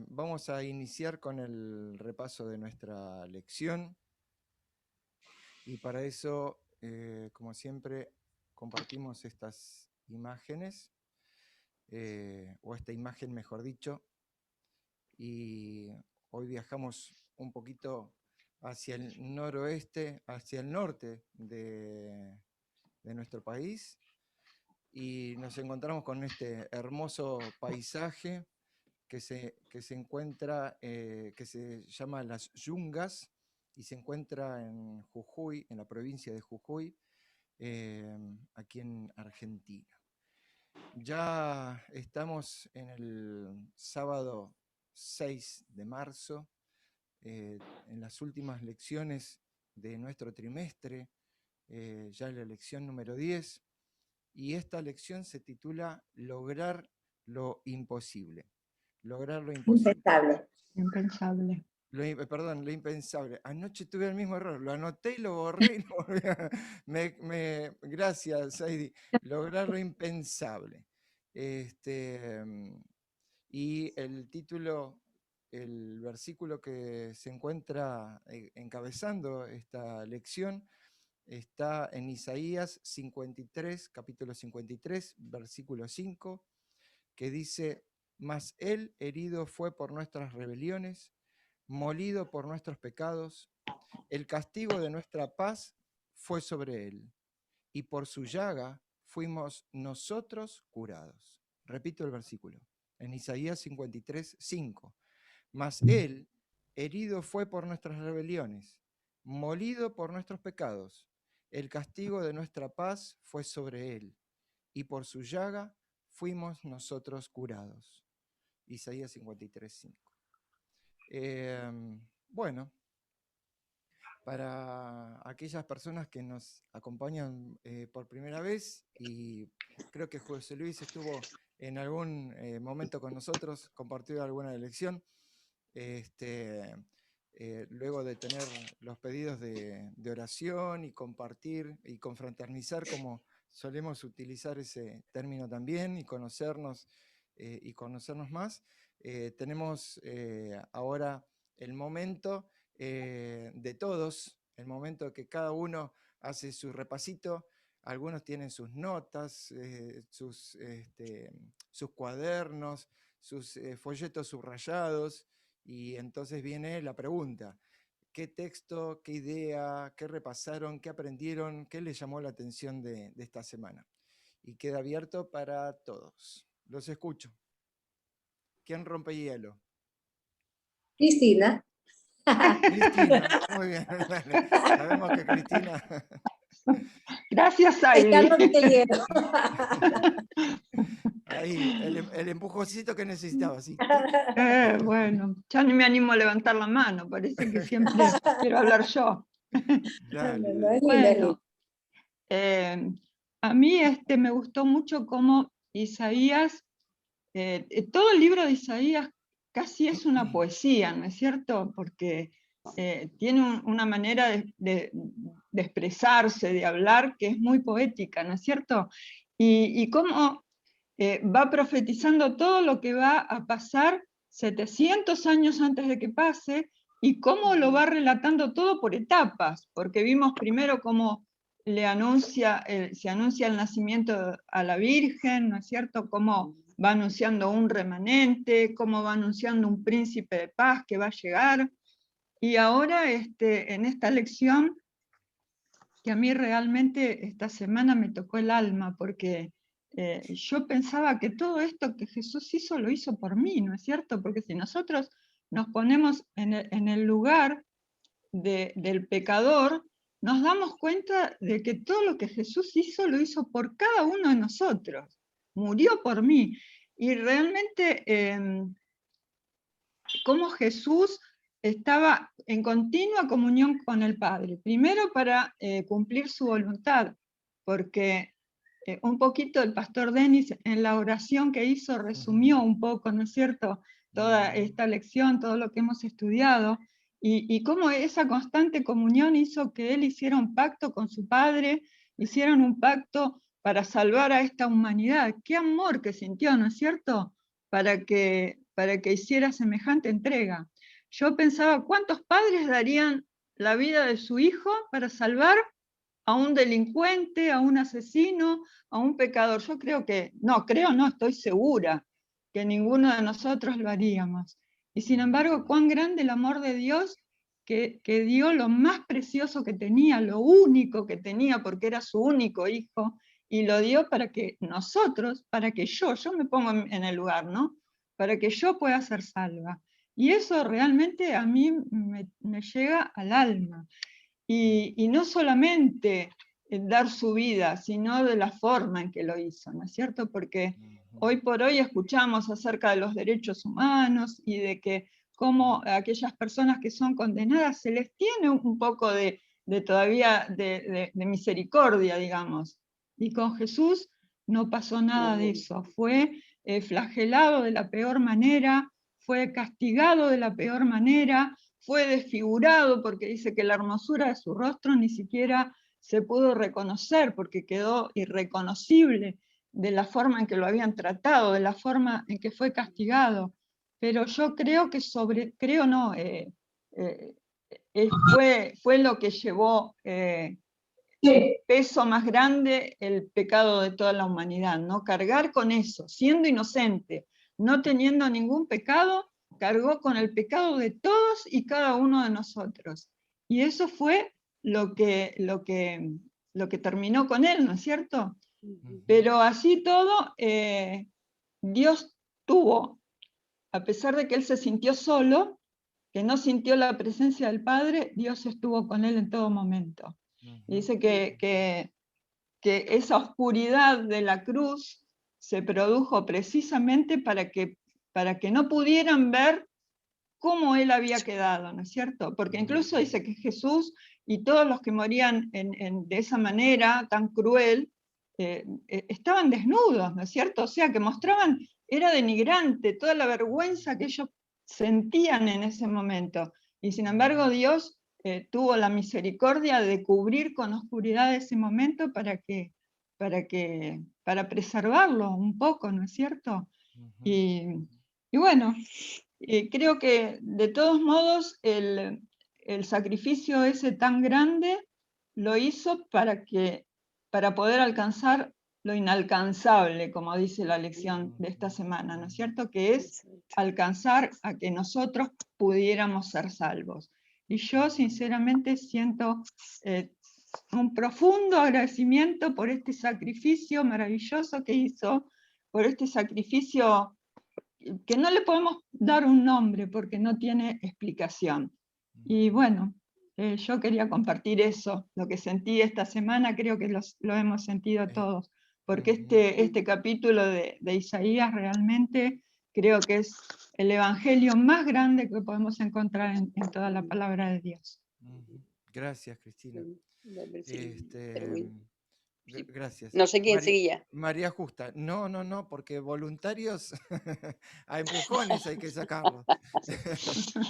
Vamos a iniciar con el repaso de nuestra lección y para eso, como siempre, compartimos estas imágenes, o esta imagen mejor dicho, y hoy viajamos un poquito hacia el noroeste, hacia el norte de nuestro país y nos encontramos con este hermoso paisaje que se encuentra, que se llama Las Yungas y se encuentra en Jujuy, en la provincia de Jujuy, aquí en Argentina. Ya estamos en el sábado 6 de marzo, en las últimas lecciones de nuestro trimestre, ya la lección número 10, y esta lección se titula Lograr lo imposible. Lograr lo imposible. Impensable. Impensable. Perdón, lo impensable. Anoche tuve el mismo error, lo anoté y lo borré y lo volví a... Gracias, Saidi. Lograr lo impensable. Y el título, el versículo que se encuentra encabezando esta lección está en Isaías 53, capítulo 53, versículo 5, que dice: Mas él herido fue por nuestras rebeliones, molido por nuestros pecados, el castigo de nuestra paz fue sobre él, y por su llaga fuimos nosotros curados. Repito el versículo, en Isaías 53, 5. Mas él herido fue por nuestras rebeliones, molido por nuestros pecados, el castigo de nuestra paz fue sobre él, y por su llaga fuimos nosotros curados. Isaías 53, 5. Bueno, para aquellas personas que nos acompañan por primera vez, y creo que José Luis estuvo en algún momento con nosotros, compartió alguna lección, luego de tener los pedidos de oración y compartir y confraternizar, como solemos utilizar ese término también, y conocernos más, tenemos ahora el momento de todos, el momento que cada uno hace su repasito. Algunos tienen sus notas, sus cuadernos, sus folletos subrayados, y entonces viene la pregunta: ¿qué texto, qué idea, qué repasaron, qué aprendieron, qué les llamó la atención de esta semana? Y queda abierto para todos. Los escucho. ¿Quién rompe hielo? Cristina. Cristina, muy bien. Sabemos que Cristina... Gracias, Saidi. Echándote hielo. Ahí, el empujoncito que necesitaba, sí. Bueno, ya no me animo a levantar la mano, parece que siempre quiero hablar yo. Dale, No, dale. es linda, Bueno, a mí me gustó mucho cómo Isaías, todo el libro de Isaías casi es una poesía, ¿no es cierto? Porque tiene una manera de expresarse, de hablar, que es muy poética, ¿no es cierto? Y cómo va profetizando todo lo que va a pasar 700 años antes de que pase, y cómo lo va relatando todo por etapas, porque vimos primero cómo se anuncia el nacimiento a la Virgen, ¿no es cierto? Cómo va anunciando un remanente, cómo va anunciando un príncipe de paz que va a llegar. Y ahora en esta lección, que a mí realmente esta semana me tocó el alma, porque yo pensaba que todo esto que Jesús hizo lo hizo por mí, ¿no es cierto? Porque si nosotros nos ponemos en el lugar del pecador, nos damos cuenta de que todo lo que Jesús hizo lo hizo por cada uno de nosotros, murió por mí. Y realmente cómo Jesús estaba en continua comunión con el Padre, primero para cumplir su voluntad, porque un poquito el pastor Denis en la oración que hizo resumió un poco, ¿no es cierto?, toda esta lección, todo lo que hemos estudiado, y cómo esa constante comunión hizo que él hiciera un pacto con su Padre, hicieron un pacto para salvar a esta humanidad. Qué amor que sintió, ¿no es cierto?, para para que hiciera semejante entrega. Yo pensaba, ¿cuántos padres darían la vida de su hijo para salvar a un delincuente, a un asesino, a un pecador? Yo creo que, no, estoy segura que ninguno de nosotros lo haríamos. Y sin embargo, cuán grande el amor de Dios que dio lo más precioso que tenía, lo único que tenía, porque era su único hijo, y lo dio para que nosotros, para que yo me pongo en el lugar, ¿no? Para que yo pueda ser salva. Y eso realmente a mí me llega al alma. Y no solamente dar su vida, sino de la forma en que lo hizo, ¿no es cierto? Porque hoy por hoy escuchamos acerca de los derechos humanos y de que cómo aquellas personas que son condenadas se les tiene un poco de todavía de misericordia, digamos. Y con Jesús no pasó nada de eso. Fue flagelado de la peor manera, fue castigado de la peor manera, fue desfigurado porque dice que la hermosura de su rostro ni siquiera se pudo reconocer porque quedó irreconocible de la forma en que lo habían tratado, de la forma en que fue castigado. Pero yo creo que fue lo que llevó el peso más grande, el pecado de toda la humanidad, ¿no? Cargar con eso, siendo inocente, no teniendo ningún pecado, cargó con el pecado de todos y cada uno de nosotros. Y eso fue lo que terminó con él, ¿no es cierto? Pero así todo, Dios tuvo, a pesar de que él se sintió solo, que no sintió la presencia del Padre, Dios estuvo con él en todo momento. Y dice que esa oscuridad de la cruz se produjo precisamente para que no pudieran ver cómo él había quedado, ¿no es cierto? Porque incluso dice que Jesús y todos los que morían de esa manera tan cruel, estaban desnudos, ¿no es cierto? O sea, que mostraban, era denigrante toda la vergüenza que ellos sentían en ese momento. Y sin embargo Dios tuvo la misericordia de cubrir con oscuridad ese momento para preservarlo un poco, ¿no es cierto? Y bueno, creo que de todos modos el sacrificio ese tan grande lo hizo para poder alcanzar lo inalcanzable, como dice la lección de esta semana, ¿no es cierto? Que es alcanzar a que nosotros pudiéramos ser salvos. Y yo sinceramente siento un profundo agradecimiento por este sacrificio maravilloso que hizo, por este sacrificio que no le podemos dar un nombre porque no tiene explicación. Y bueno, yo quería compartir eso, lo que sentí esta semana, creo que lo hemos sentido todos, porque este capítulo de Isaías realmente creo que es el evangelio más grande que podemos encontrar en toda la palabra de Dios. Gracias, Cristina. Gracias. No sé quién seguía. María Justa. No, porque voluntarios a empujones hay que sacarlos.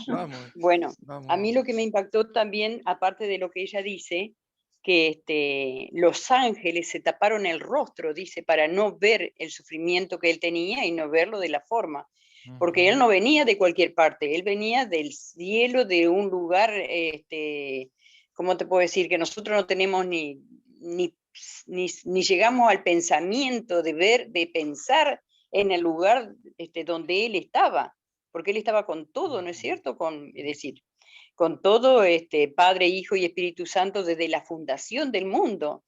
Vamos. Bueno, vamos. A mí lo que me impactó también, aparte de lo que ella dice, que los ángeles se taparon el rostro, dice, para no ver el sufrimiento que él tenía y no verlo de la forma. Porque él no venía de cualquier parte, él venía del cielo, de un lugar, ¿cómo te puedo decir? Que nosotros no tenemos ni llegamos al pensamiento de pensar en el lugar donde él estaba, porque él estaba con todo, ¿no es cierto? Es decir, con todo, Padre, Hijo y Espíritu Santo desde la fundación del mundo,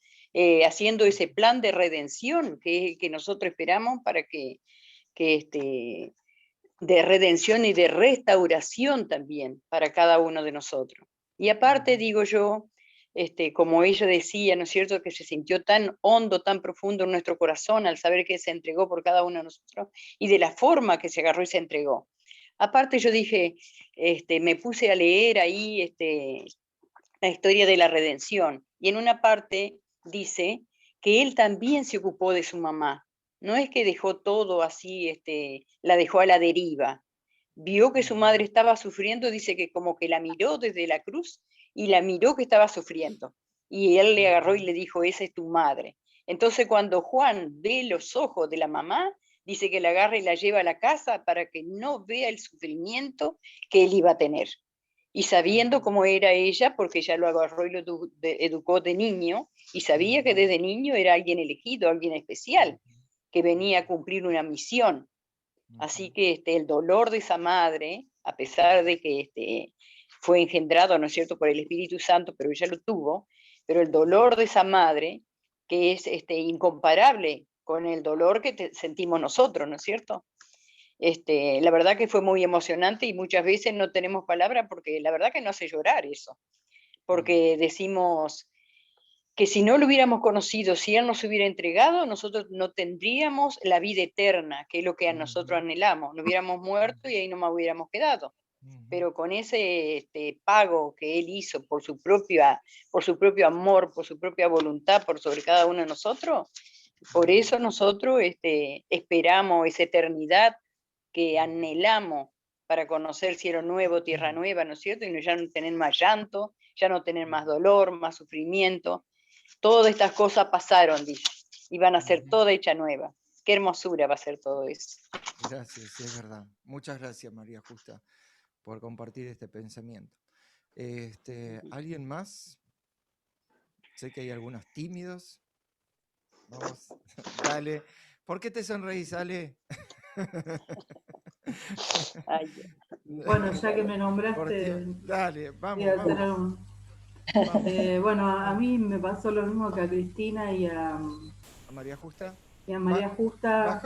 haciendo ese plan de redención que es el que nosotros esperamos para que de redención y de restauración también para cada uno de nosotros. Y aparte, digo yo, como ella decía, ¿no es cierto?, que se sintió tan hondo, tan profundo en nuestro corazón al saber que se entregó por cada uno de nosotros y de la forma que se agarró y se entregó. Aparte yo dije, me puse a leer ahí la historia de la redención y en una parte dice que él también se ocupó de su mamá. No es que dejó todo así, la dejó a la deriva. Vio que su madre estaba sufriendo, dice que como que la miró desde la cruz y la miró que estaba sufriendo. Y él le agarró y le dijo, esa es tu madre. Entonces cuando Juan ve los ojos de la mamá, dice que la agarra y la lleva a la casa para que no vea el sufrimiento que él iba a tener. Y sabiendo cómo era ella, porque ella lo agarró y lo educó de niño, y sabía que desde niño era alguien elegido, alguien especial, que venía a cumplir una misión. Así que el dolor de esa madre, a pesar de que fue engendrado, ¿no es cierto?, por el Espíritu Santo, pero ella lo tuvo, pero el dolor de esa madre, que es incomparable con el dolor que sentimos nosotros, ¿no es cierto? La verdad que fue muy emocionante y muchas veces no tenemos palabras porque la verdad que no hace llorar eso, porque decimos que si no lo hubiéramos conocido, si Él nos hubiera entregado, nosotros no tendríamos la vida eterna, que es lo que a nosotros anhelamos, nos hubiéramos muerto y ahí no nos hubiéramos quedado. Pero con ese pago que Él hizo por su propio amor, por su propia voluntad, por sobre cada uno de nosotros, por eso nosotros esperamos esa eternidad que anhelamos para conocer cielo nuevo, tierra nueva, ¿no es cierto? Y ya no tener más llanto, ya no tener más dolor, más sufrimiento. Todas estas cosas pasaron, dice, y van a ser toda hecha nueva. Qué hermosura va a ser todo eso. Gracias, es verdad. Muchas gracias, María Justa, por compartir este pensamiento. ¿Alguien más? Sé que hay algunos tímidos. Vamos, dale. ¿Por qué te sonreís, Ale? Ay, Bueno, ya que me nombraste, dale, voy a vamos. hacer bueno, a mí me pasó lo mismo que a Cristina y a María Justa. María Justa.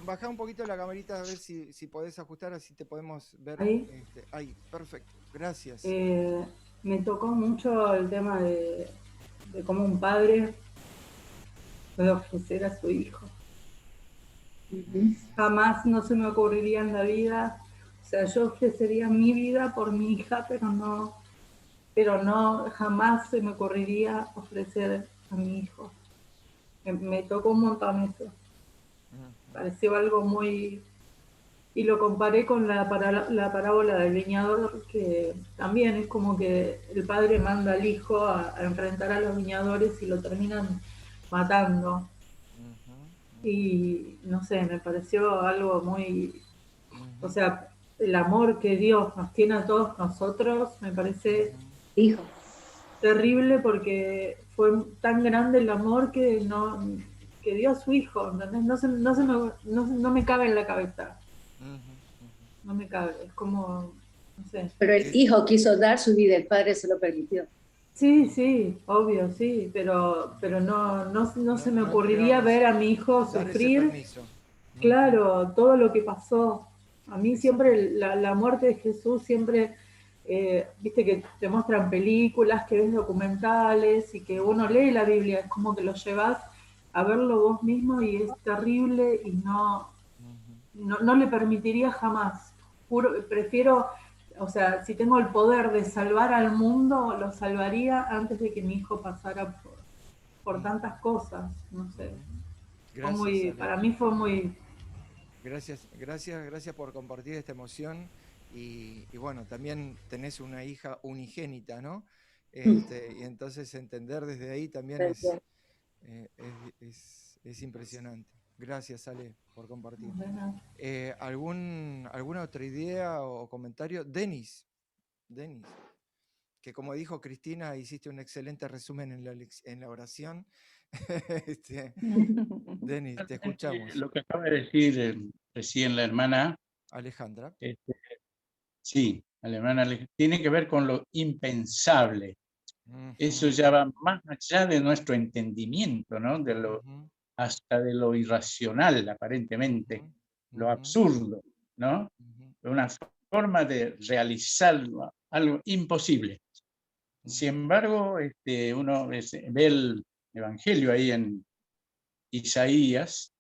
Baja un poquito la camarita a ver si podés ajustar, así te podemos ver. Ahí. Ahí, perfecto. Gracias. Me tocó mucho el tema de cómo un padre puede ofrecer a su hijo. Jamás no se me ocurriría en la vida, o sea, yo ofrecería mi vida por mi hija, pero no jamás se me ocurriría ofrecer a mi hijo. Me tocó un montón eso. Pareció algo muy... Y lo comparé con la parábola del viñador, que también es como que el padre manda al hijo a enfrentar a los viñadores y lo terminan matando. Y no sé, me pareció algo muy... O sea, el amor que Dios nos tiene a todos nosotros me parece terrible, porque fue tan grande el amor que dio a su hijo, ¿entendés? No me cabe en la cabeza. No me cabe, es como, no sé. Pero el hijo quiso dar su vida, el padre se lo permitió. Sí, obvio, sí, pero no se me ocurriría ver a mi hijo sufrir. Claro, todo lo que pasó. A mí siempre la muerte de Jesús siempre, viste que te muestran películas, que ves documentales y que uno lee la Biblia, es como que lo llevas a verlo vos mismo y es terrible y no le permitiría jamás. Prefiero, o sea, si tengo el poder de salvar al mundo, lo salvaría antes de que mi hijo pasara por tantas cosas, no sé. Gracias, para mí fue muy... Gracias por compartir esta emoción y bueno, también tenés una hija unigénita, ¿no? Y entonces entender desde ahí también es impresionante. Gracias, Ale, por compartir. ¿Alguna otra idea o comentario? Denis, que como dijo Cristina, hiciste un excelente resumen en la oración. Denis, te escuchamos. Lo que acaba de decir recién la hermana Alejandra. Sí, la hermana tiene que ver con lo impensable. Eso ya va más allá de nuestro entendimiento, ¿no? Hasta de lo irracional, aparentemente, lo absurdo, ¿no? Una forma de realizar algo imposible. Sin embargo, uno ve el Evangelio ahí en Isaías,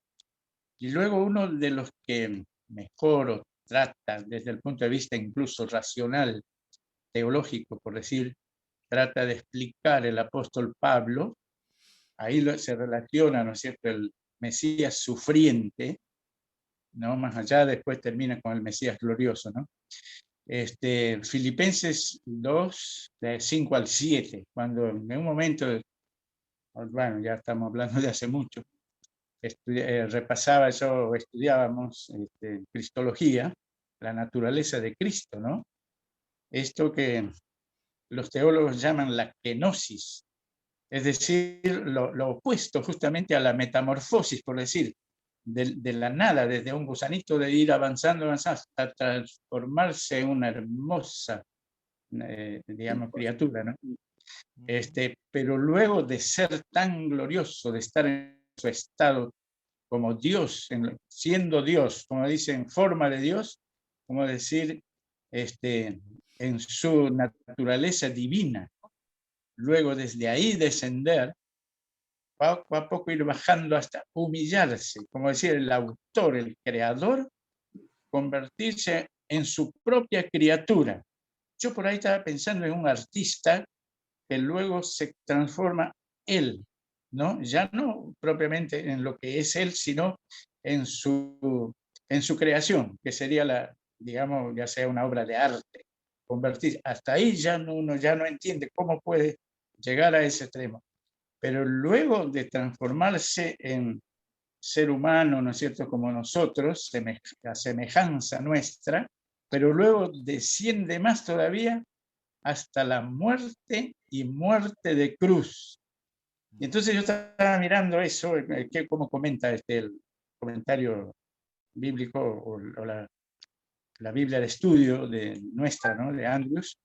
y luego uno de los que mejor trata desde el punto de vista incluso racional, teológico, por decir, trata de explicar el apóstol Pablo. Ahí se relaciona, ¿no es cierto?, el Mesías sufriente, ¿no? Más allá, después termina con el Mesías glorioso, ¿no? Filipenses 2, de 5 al 7, cuando en un momento, bueno, ya estamos hablando de hace mucho, repasaba yo, estudiábamos cristología, la naturaleza de Cristo, ¿no? Esto que los teólogos llaman la kenosis, es decir, lo opuesto justamente a la metamorfosis, por decir, de la nada, desde un gusanito de ir avanzando hasta transformarse en una hermosa, digamos, criatura, ¿no? Pero luego de ser tan glorioso, de estar en su estado como Dios, siendo Dios, como dice, en forma de Dios, como decir, en su naturaleza divina, luego desde ahí descender, poco a poco ir bajando hasta humillarse, como decir, el autor, el creador, convertirse en su propia criatura. Yo por ahí estaba pensando en un artista que luego se transforma él, ¿no? Ya no propiamente en lo que es él, sino en su creación, que sería digamos, ya sea una obra de arte, convertir. Hasta ahí uno ya no entiende cómo puede llegar a ese extremo. Pero luego de transformarse en ser humano, ¿no es cierto?, como nosotros, a semejanza nuestra, pero luego desciende más todavía hasta la muerte y muerte de cruz. Y entonces yo estaba mirando eso, cómo comenta el comentario bíblico o la Biblia de estudio de nuestra, ¿no?, de Andrews.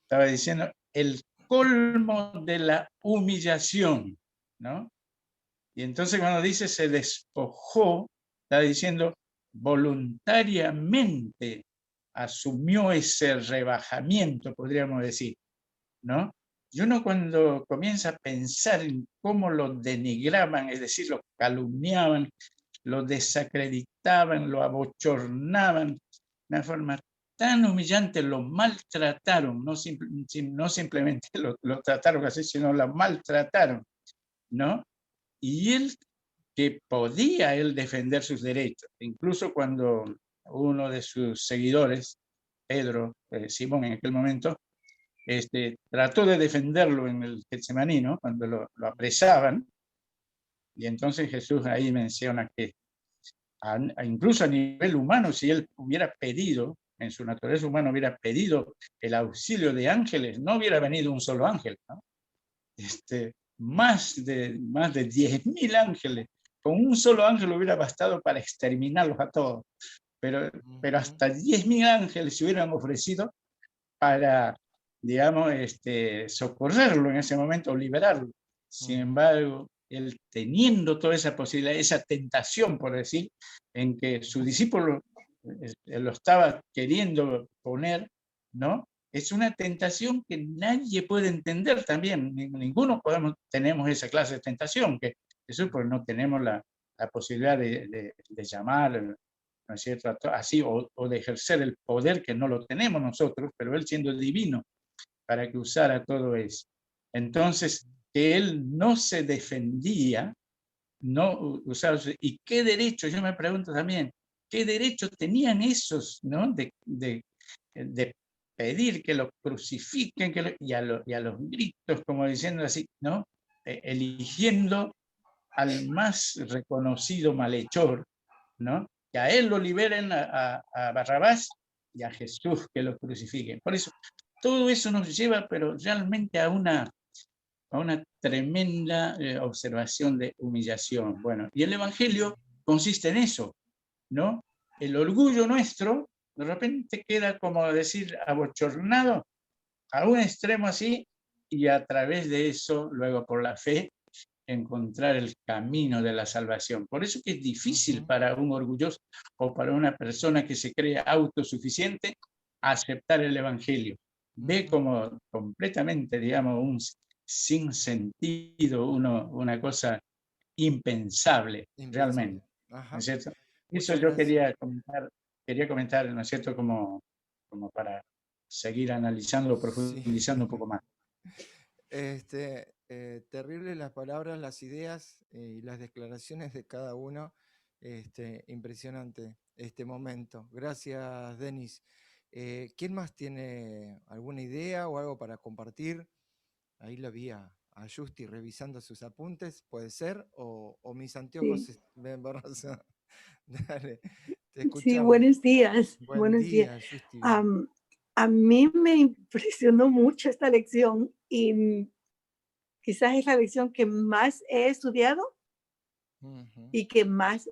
Estaba diciendo el colmo de la humillación, ¿no? Y entonces cuando dice se despojó, está diciendo voluntariamente asumió ese rebajamiento, podríamos decir, ¿no? Y uno cuando comienza a pensar en cómo lo denigraban, es decir, lo calumniaban, lo desacreditaban, lo abochornaban, de una forma tan humillante, lo maltrataron, no simplemente lo trataron así, sino lo maltrataron, ¿no? Y él, que podía él defender sus derechos, incluso cuando uno de sus seguidores, Pedro, Simón en aquel momento, trató de defenderlo en el Getsemaní, ¿no?, cuando lo apresaban, y entonces Jesús ahí menciona que incluso a nivel humano, si él hubiera pedido, en su naturaleza humana hubiera pedido el auxilio de ángeles, no hubiera venido un solo ángel, ¿no? Más de 10.000 ángeles, con un solo ángel hubiera bastado para exterminarlos a todos, pero hasta 10.000 ángeles se hubieran ofrecido para, digamos, socorrerlo en ese momento, o liberarlo. Sin embargo, él teniendo toda esa posibilidad, esa tentación, por decir, en que su discípulo lo estaba queriendo poner, ¿no? Es una tentación que nadie puede entender también. Ninguno tenemos esa clase de tentación, que eso pues no tenemos la posibilidad de llamar, ¿no es cierto?, así, o de ejercer el poder que no lo tenemos nosotros, pero él siendo divino, para que usara todo eso. Entonces, que él no se defendía, no usaba, y qué derecho, yo me pregunto también, qué derecho tenían esos, ¿no?, de pedir que lo crucifiquen, y a los gritos, como diciendo así, ¿no?, eligiendo al más reconocido malhechor, ¿no?, que a él lo liberen, a Barrabás, y a Jesús que lo crucifiquen. Por eso, todo eso nos lleva, pero realmente a una tremenda observación de humillación. Bueno, y el Evangelio consiste en eso, ¿no? El orgullo nuestro, de repente queda, como decir, abochornado a un extremo así, y a través de eso, luego por la fe, encontrar el camino de la salvación. Por eso que es difícil para un orgulloso o para una persona que se cree autosuficiente aceptar el Evangelio. Ve como completamente, digamos, un sinsentido, una cosa impensable, realmente. ¿No es cierto? Eso yo quería comentar, ¿no es cierto?, como para seguir analizando, profundizando un poco más. Terribles las palabras, las ideas y las declaraciones de cada uno. Impresionante este momento. Gracias, Denis. ¿Quién más tiene alguna idea o algo para compartir? Ahí la vi a a Justi revisando sus apuntes, ¿puede ser? ¿O mis anteojos Sí. ven borrosos? Dale, te Sí, escuchamos. buenos días. Buen Buenos días. día, Justi. A mí me impresionó mucho esta lección y quizás es la lección que más he estudiado y que más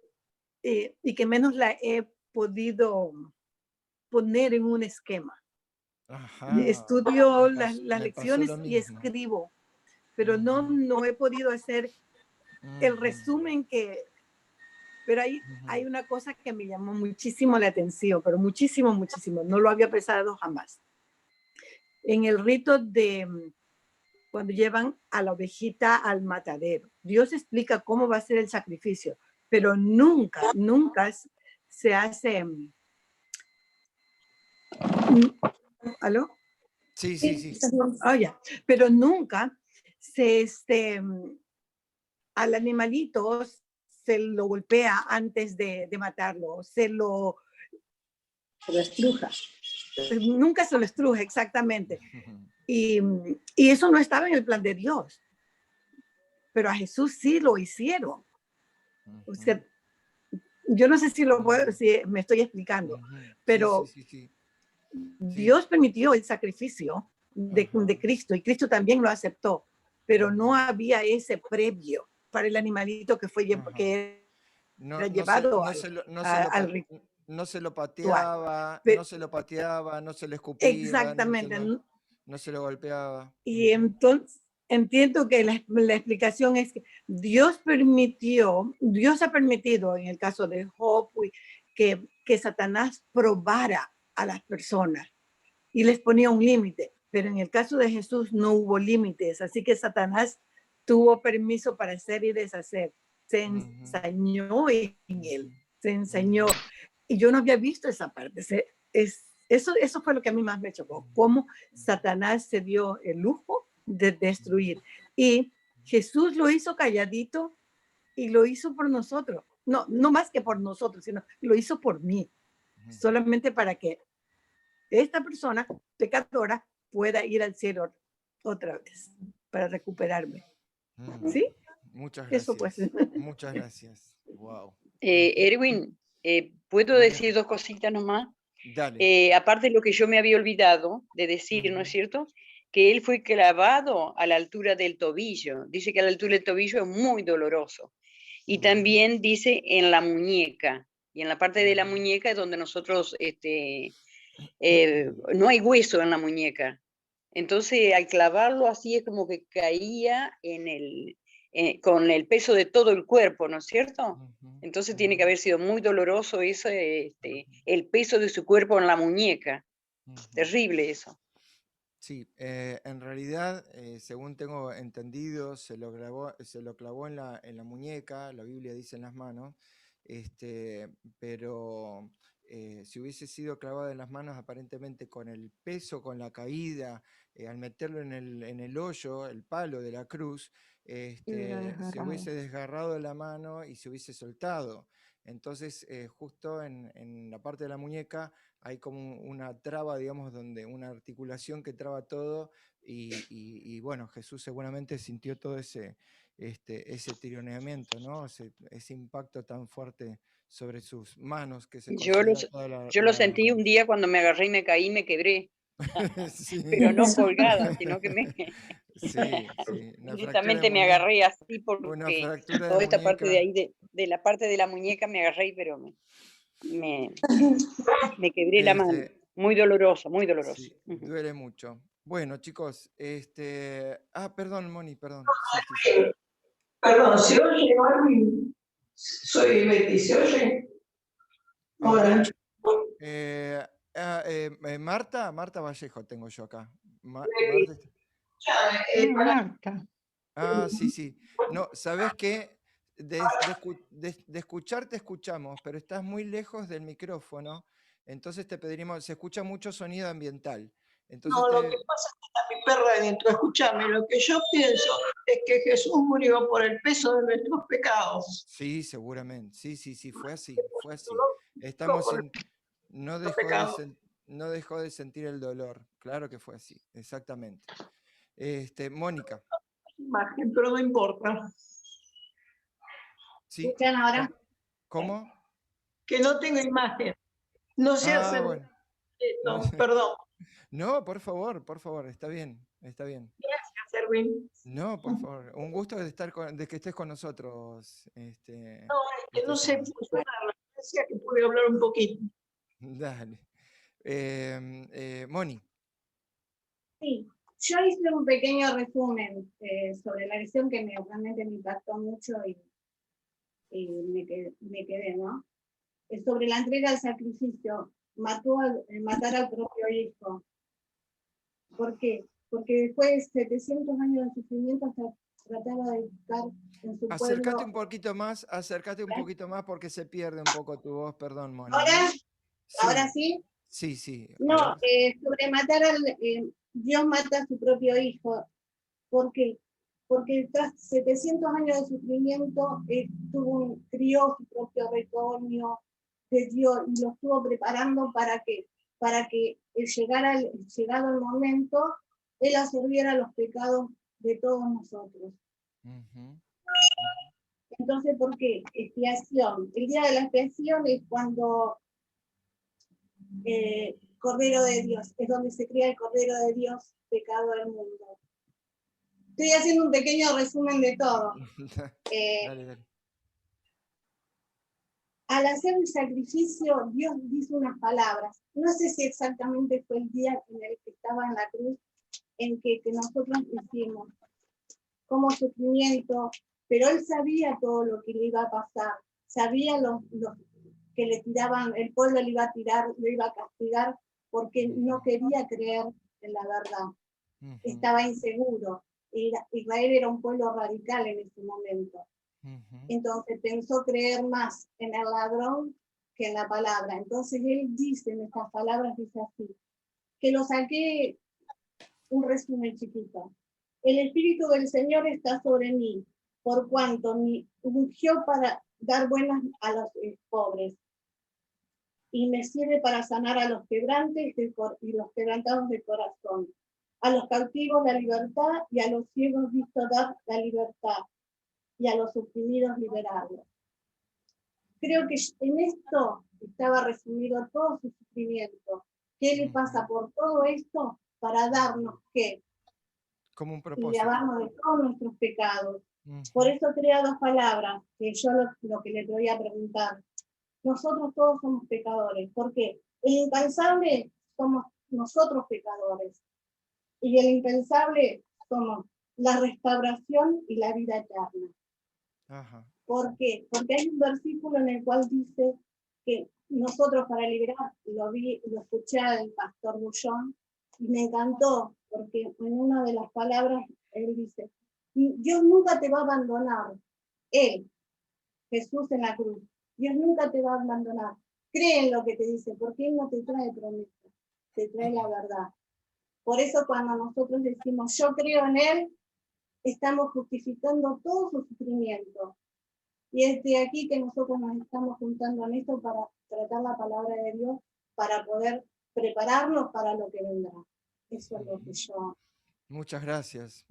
y que menos la he podido poner en un esquema. Ajá, Estudio me las me pasó lecciones lo y mismo. escribo, pero no he podido hacer el resumen pero hay una cosa que me llamó muchísimo la atención, pero muchísimo, muchísimo. No lo había pensado jamás. En el rito de cuando llevan a la ovejita al matadero, Dios explica cómo va a ser el sacrificio, pero nunca, nunca se hace. ¿Aló? Sí, sí, sí. Oh, ya. Pero nunca al animalito se lo golpea antes de matarlo, Se lo estruja. nunca se lo estruja, exactamente. Y eso no estaba en el plan de Dios, pero a Jesús sí lo hicieron. O sea, yo no sé si si me estoy explicando, pero sí, sí. Dios permitió el sacrificio de Cristo y Cristo también lo aceptó, pero no había ese previo para el animalito que fue llevado al ritual. No se lo pateaba, Pero, no se le escupía, exactamente. no se lo golpeaba. Y entonces entiendo que la explicación es que Dios ha permitido en el caso de Job que Satanás probara a las personas y les ponía un límite, pero en el caso de Jesús no hubo límites, así que Satanás tuvo permiso para hacer y deshacer. Se ensañó en él, se ensañó. Y yo no había visto esa parte. Eso fue lo que a mí más me chocó, cómo Satanás se dio el lujo de destruir. Y Jesús lo hizo calladito y lo hizo por nosotros. No más que por nosotros, sino lo hizo por mí. Solamente para que esta persona pecadora pueda ir al cielo otra vez, para recuperarme. ¿Sí? Muchas gracias. Eso pues. Muchas gracias. Wow. Erwin, ¿puedo decir dos cositas nomás? Dale. Aparte de lo que yo me había olvidado de decir, ¿no es cierto? Que él fue clavado a la altura del tobillo. Dice que a la altura del tobillo es muy doloroso. Y también dice en la muñeca. Y en la parte de la muñeca es donde nosotros, no hay hueso en la muñeca. Entonces, al clavarlo así es como que caía con el peso de todo el cuerpo, ¿no es cierto? Entonces tiene que haber sido muy doloroso eso, el peso de su cuerpo en la muñeca. Terrible eso. Sí, en realidad, según tengo entendido, se lo clavó en la muñeca, la Biblia dice en las manos, pero si hubiese sido clavado en las manos, aparentemente con el peso, con la caída, al meterlo en el hoyo, el palo de la cruz, se hubiese desgarrado la mano y se hubiese soltado. Entonces, justo en la parte de la muñeca hay como una traba, digamos, una articulación que traba todo y bueno, Jesús seguramente sintió todo ese tironeamiento, ¿no? Ese impacto tan fuerte sobre sus manos que se considera toda yo lo sentí un día cuando me agarré y me caí y me quebré. Sí. Pero no colgada, sino que Sí. directamente me agarré así porque una fractura de toda esta parte de muñeca. ahí, de la parte de la muñeca me agarré, pero me quebré la mano. Muy doloroso, muy doloroso. Sí, duele mucho. Bueno, chicos, perdón, Moni, perdón. Sí. Perdón, ¿se oye, Marvin? Soy Betty, ¿se oye? Hola. Marta Vallejo tengo yo acá. Marta. Sí. No, ¿sabés qué? De escucharte escuchamos, pero estás muy lejos del micrófono, entonces te pediríamos, se escucha mucho sonido ambiental. Entonces No, lo que pasa es que está mi perra adentro. Escúchame, lo que yo pienso es que Jesús murió por el peso de nuestros pecados. Sí, seguramente. Sí, fue así. No dejó de sentir el dolor. Claro que fue así, exactamente. Mónica. imagen, pero no importa. Sí. ¿Escuchan ahora? ¿Cómo? Que no tengo imagen. No sé hacer Bueno. esto, perdón. No, por favor, está bien, está bien. Gracias, Erwin. No, por favor, un gusto de que estés con nosotros. No, es que no sé funcionarlo. Decía que pude hablar un poquito. Dale. Moni. Sí, yo hice un pequeño resumen sobre la lección que realmente me impactó mucho y me quedé, ¿no? Sobre la entrega al sacrificio, matar al propio hijo. ¿Por qué? Porque después de 700 años de sufrimiento hasta trataba de buscar en su Acércate pueblo. un poquito más porque se pierde un poco tu voz, perdón, Moni. ¿Ahora? Sí, ¿Ahora sí? Sí. No, sobre matar Dios mata a su propio hijo. ¿Por qué? Porque tras 700 años de sufrimiento crió su propio retoño de Dios y lo estuvo preparando para que llegado el momento, Él absorbiera los pecados de todos nosotros. Entonces, ¿por qué? Expiación. El día de la expiación es cuando Cordero de Dios, es donde se cría el Cordero de Dios, pecado del mundo. Estoy haciendo un pequeño resumen de todo. Dale. Al hacer el sacrificio, Dios dice unas palabras. No sé si exactamente fue el día en el que estaba en la cruz, en que nosotros hicimos como sufrimiento, pero Él sabía todo lo que le iba a pasar, sabía los que le tiraban, el pueblo le iba a tirar, le iba a castigar, porque no quería creer en la verdad. Estaba inseguro. Israel era un pueblo radical en ese momento. Entonces pensó creer más en el ladrón que en la palabra. Entonces él dice en estas palabras, dice así, que lo saqué, un resumen chiquito. El Espíritu del Señor está sobre mí, por cuanto me ungió para dar buenas a los pobres, y me sirve para sanar a los quebrantes y los quebrantados de corazón, a los cautivos la libertad y a los ciegos visto dar la libertad, y a los oprimidos liberarlos. Creo que en esto estaba resumido todo su sufrimiento, que Él pasa por todo esto para darnos ¿qué? Como un propósito. Y lavarnos de todos nuestros pecados. Por eso crea dos palabras, que yo lo que le voy a preguntar. Nosotros todos somos pecadores, porque el incansable somos nosotros pecadores, y el impensable somos la restauración y la vida eterna. Ajá. ¿Por qué? Porque hay un versículo en el cual dice que nosotros para liberar, lo escuché al pastor Bullón, y me encantó, porque en una de las palabras él dice, Dios nunca te va a abandonar. Él, Jesús en la cruz, Dios nunca te va a abandonar. Cree en lo que te dice, porque Él no te trae promesas, te trae la verdad. Por eso cuando nosotros decimos, yo creo en Él, estamos justificando todo su sufrimiento. Y es de aquí que nosotros nos estamos juntando en esto para tratar la palabra de Dios, para poder prepararnos para lo que vendrá. Eso es lo que yo... Muchas gracias,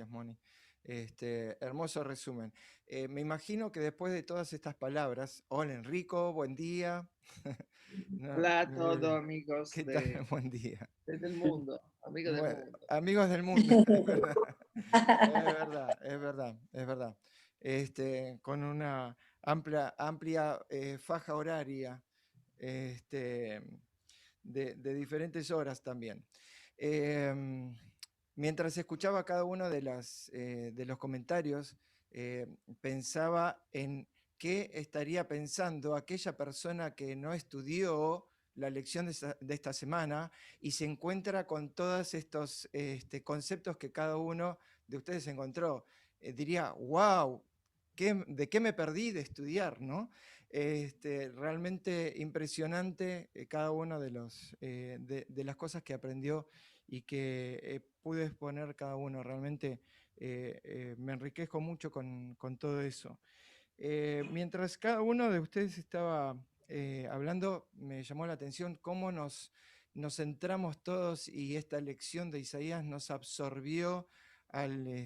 Moni. Hermoso resumen. Me imagino que después de todas estas palabras, hola Enrico, buen día. No, hola a todos, amigos. ¿Qué tal? Buen día. Del mundo, amigos del mundo. Amigos del mundo, es verdad. Con una amplia faja horaria de diferentes horas también. Mientras escuchaba cada uno de los comentarios, pensaba en qué estaría pensando aquella persona que no estudió la lección de esta semana y se encuentra con todos estos conceptos que cada uno de ustedes encontró. Diría, wow, ¿de qué me perdí de estudiar? ¿No? Realmente impresionante cada uno de las cosas que aprendió y que pude exponer cada uno. Realmente me enriquezco mucho con todo eso. Mientras cada uno de ustedes estaba hablando, me llamó la atención cómo nos centramos todos y esta lección de Isaías nos absorbió al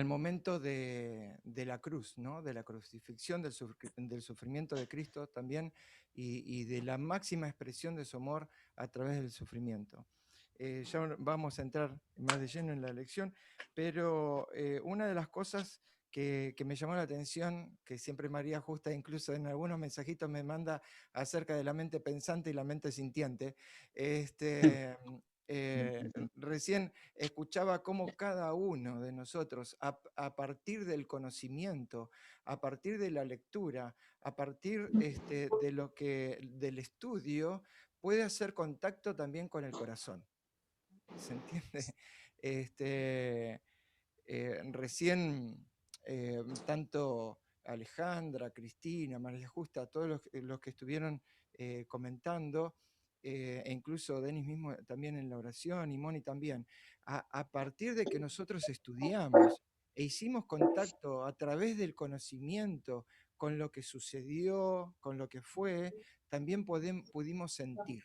momento de la cruz, ¿no? De la crucifixión, del sufrimiento de Cristo también, y de la máxima expresión de su amor a través del sufrimiento. Ya vamos a entrar más de lleno en la lección, pero una de las cosas que me llamó la atención, que siempre María Justa, incluso en algunos mensajitos me manda acerca de la mente pensante y la mente sintiente, recién escuchaba cómo cada uno de nosotros, a partir del conocimiento, a partir de la lectura, a partir del estudio, puede hacer contacto también con el corazón. ¿Se entiende? Recién tanto Alejandra, Cristina, María Justa, todos los que estuvieron comentando, e incluso Denis mismo también en la oración, y Moni también, a partir de que nosotros estudiamos e hicimos contacto a través del conocimiento con lo que sucedió, con lo que fue, también pudimos sentir.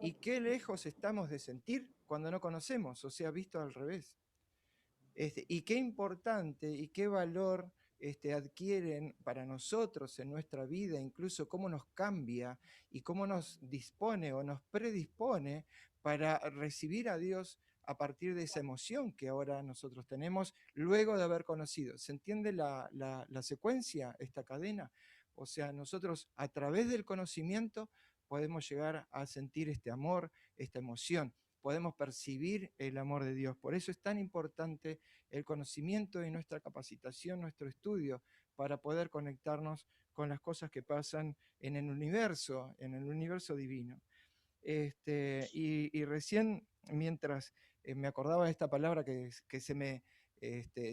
¿Y qué lejos estamos de sentir cuando no conocemos? O sea, visto al revés. Y qué importante y qué valor adquieren para nosotros en nuestra vida, incluso cómo nos cambia y cómo nos dispone o nos predispone para recibir a Dios a partir de esa emoción que ahora nosotros tenemos luego de haber conocido. ¿Se entiende la secuencia, esta cadena? O sea, nosotros a través del conocimiento podemos llegar a sentir este amor, esta emoción. Podemos percibir el amor de Dios. Por eso es tan importante el conocimiento y nuestra capacitación, nuestro estudio, para poder conectarnos con las cosas que pasan en el universo divino. Y recién, mientras me acordaba de esta palabra que se me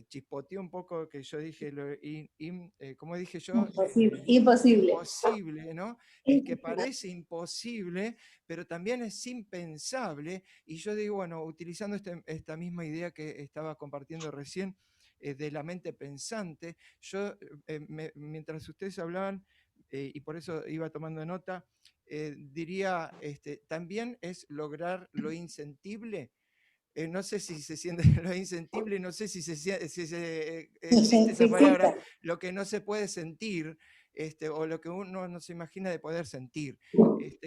chispoteó un poco, que yo dije, ¿cómo dije yo? Imposible. Imposible, ¿no? Es que parece imposible, pero también es impensable. Y yo digo, bueno, utilizando esta misma idea que estaba compartiendo recién, de la mente pensante, yo, mientras ustedes hablaban, y por eso iba tomando nota, diría, también es lograr lo insentible. No sé si se siente lo insentible, no sé si existe esa palabra, lo que no se puede sentir, o lo que uno no se imagina de poder sentir.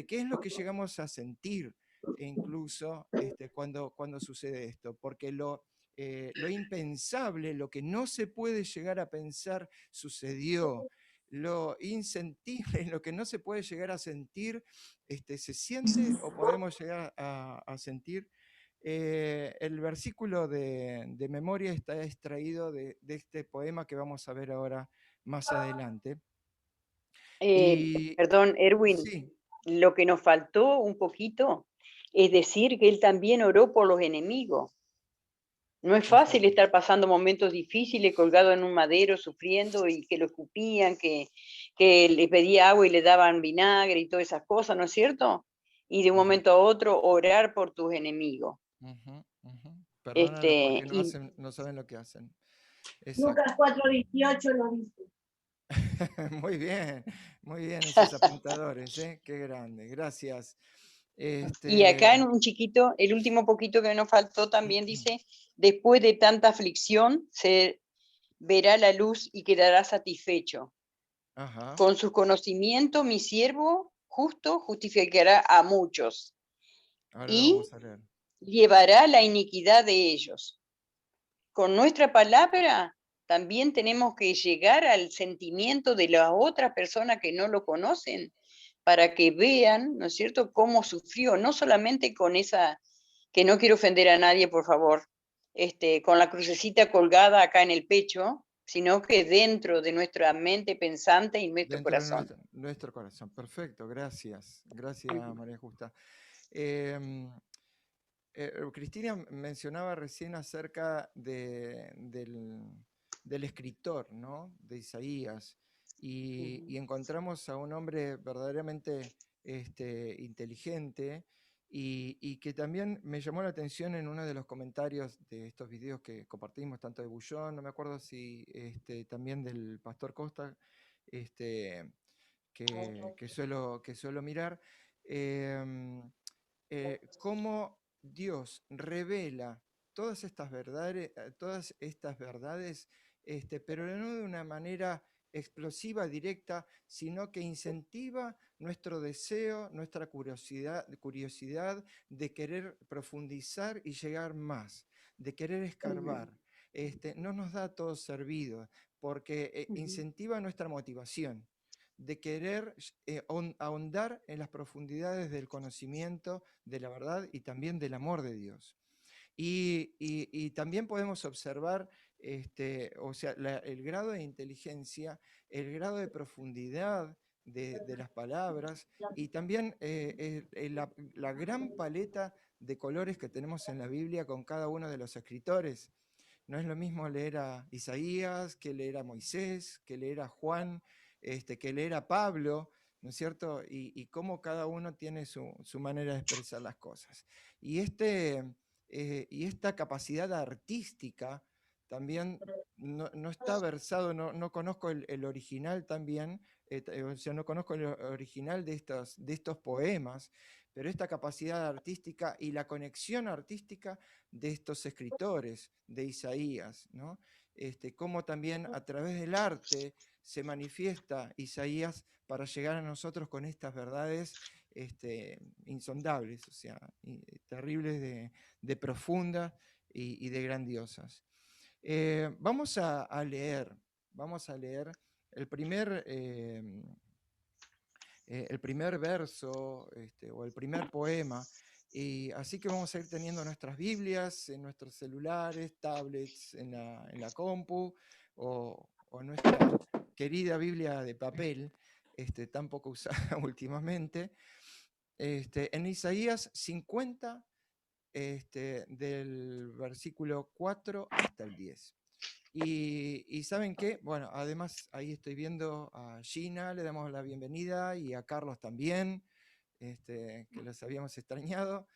¿Qué es lo que llegamos a sentir incluso cuando sucede esto? Porque lo impensable, lo que no se puede llegar a pensar, sucedió. Lo insentible, lo que no se puede llegar a sentir, se siente o podemos llegar a sentir. El versículo de memoria está extraído de este poema que vamos a ver ahora más adelante. Perdón, Erwin, sí. Lo que nos faltó un poquito es decir que él también oró por los enemigos. No es fácil estar pasando momentos difíciles colgado en un madero, sufriendo y que lo escupían, que le pedía agua y le daban vinagre y todas esas cosas, ¿no es cierto? Y de un momento a otro orar por tus enemigos. Perdónalos porque no saben lo que hacen. Lucas 4:18 lo dice. Muy bien esos apuntadores, qué grande, gracias. Y acá en un chiquito, el último poquito que nos faltó también dice, después de tanta aflicción se verá la luz y quedará satisfecho. Ajá. Con su conocimiento mi siervo justo justificará a muchos. Ahora y vamos a leer. Llevará la iniquidad de ellos. Con nuestra palabra también tenemos que llegar al sentimiento de las otras personas que no lo conocen, para que vean, ¿no es cierto?, cómo sufrió, no solamente con esa, que no quiero ofender a nadie, por favor, con la crucecita colgada acá en el pecho, sino que dentro de nuestra mente pensante y nuestro corazón. De nuestro corazón, perfecto, gracias. Gracias, María Justa. Cristina mencionaba recién acerca del escritor, ¿no? De Isaías, y encontramos a un hombre verdaderamente inteligente, y que también me llamó la atención en uno de los comentarios de estos videos que compartimos, tanto de Bullón, no me acuerdo si también del Pastor Costa, que suelo mirar, cómo Dios revela todas estas verdades, pero no de una manera explosiva, directa, sino que incentiva nuestro deseo, nuestra curiosidad de querer profundizar y llegar más, de querer escarbar. No nos da todo servido, porque incentiva nuestra motivación de querer ahondar en las profundidades del conocimiento, de la verdad y también del amor de Dios. Y también podemos observar el grado de inteligencia, el grado de profundidad de las palabras y también la gran paleta de colores que tenemos en la Biblia con cada uno de los escritores. No es lo mismo leer a Isaías que leer a Moisés, que leer a Juan, que leer a Pablo, ¿no es cierto? Y cómo cada uno tiene su manera de expresar las cosas. Y esta capacidad artística también no está versado, no conozco el original también, o sea, no conozco el original de estos poemas, pero esta capacidad artística y la conexión artística de estos escritores, de Isaías, ¿no? Cómo también a través del arte se manifiesta Isaías para llegar a nosotros con estas verdades insondables, o sea, terribles de profundas y de grandiosas. Vamos a leer el primer verso o el primer poema, y así que vamos a ir teniendo nuestras Biblias en nuestros celulares, tablets, en la compu, o nuestra querida Biblia de papel, tan poco usada últimamente, en Isaías 50, del versículo 4 hasta el 10. Y ¿saben qué? Bueno, además ahí estoy viendo a Gina, le damos la bienvenida, y a Carlos también, que los habíamos extrañado.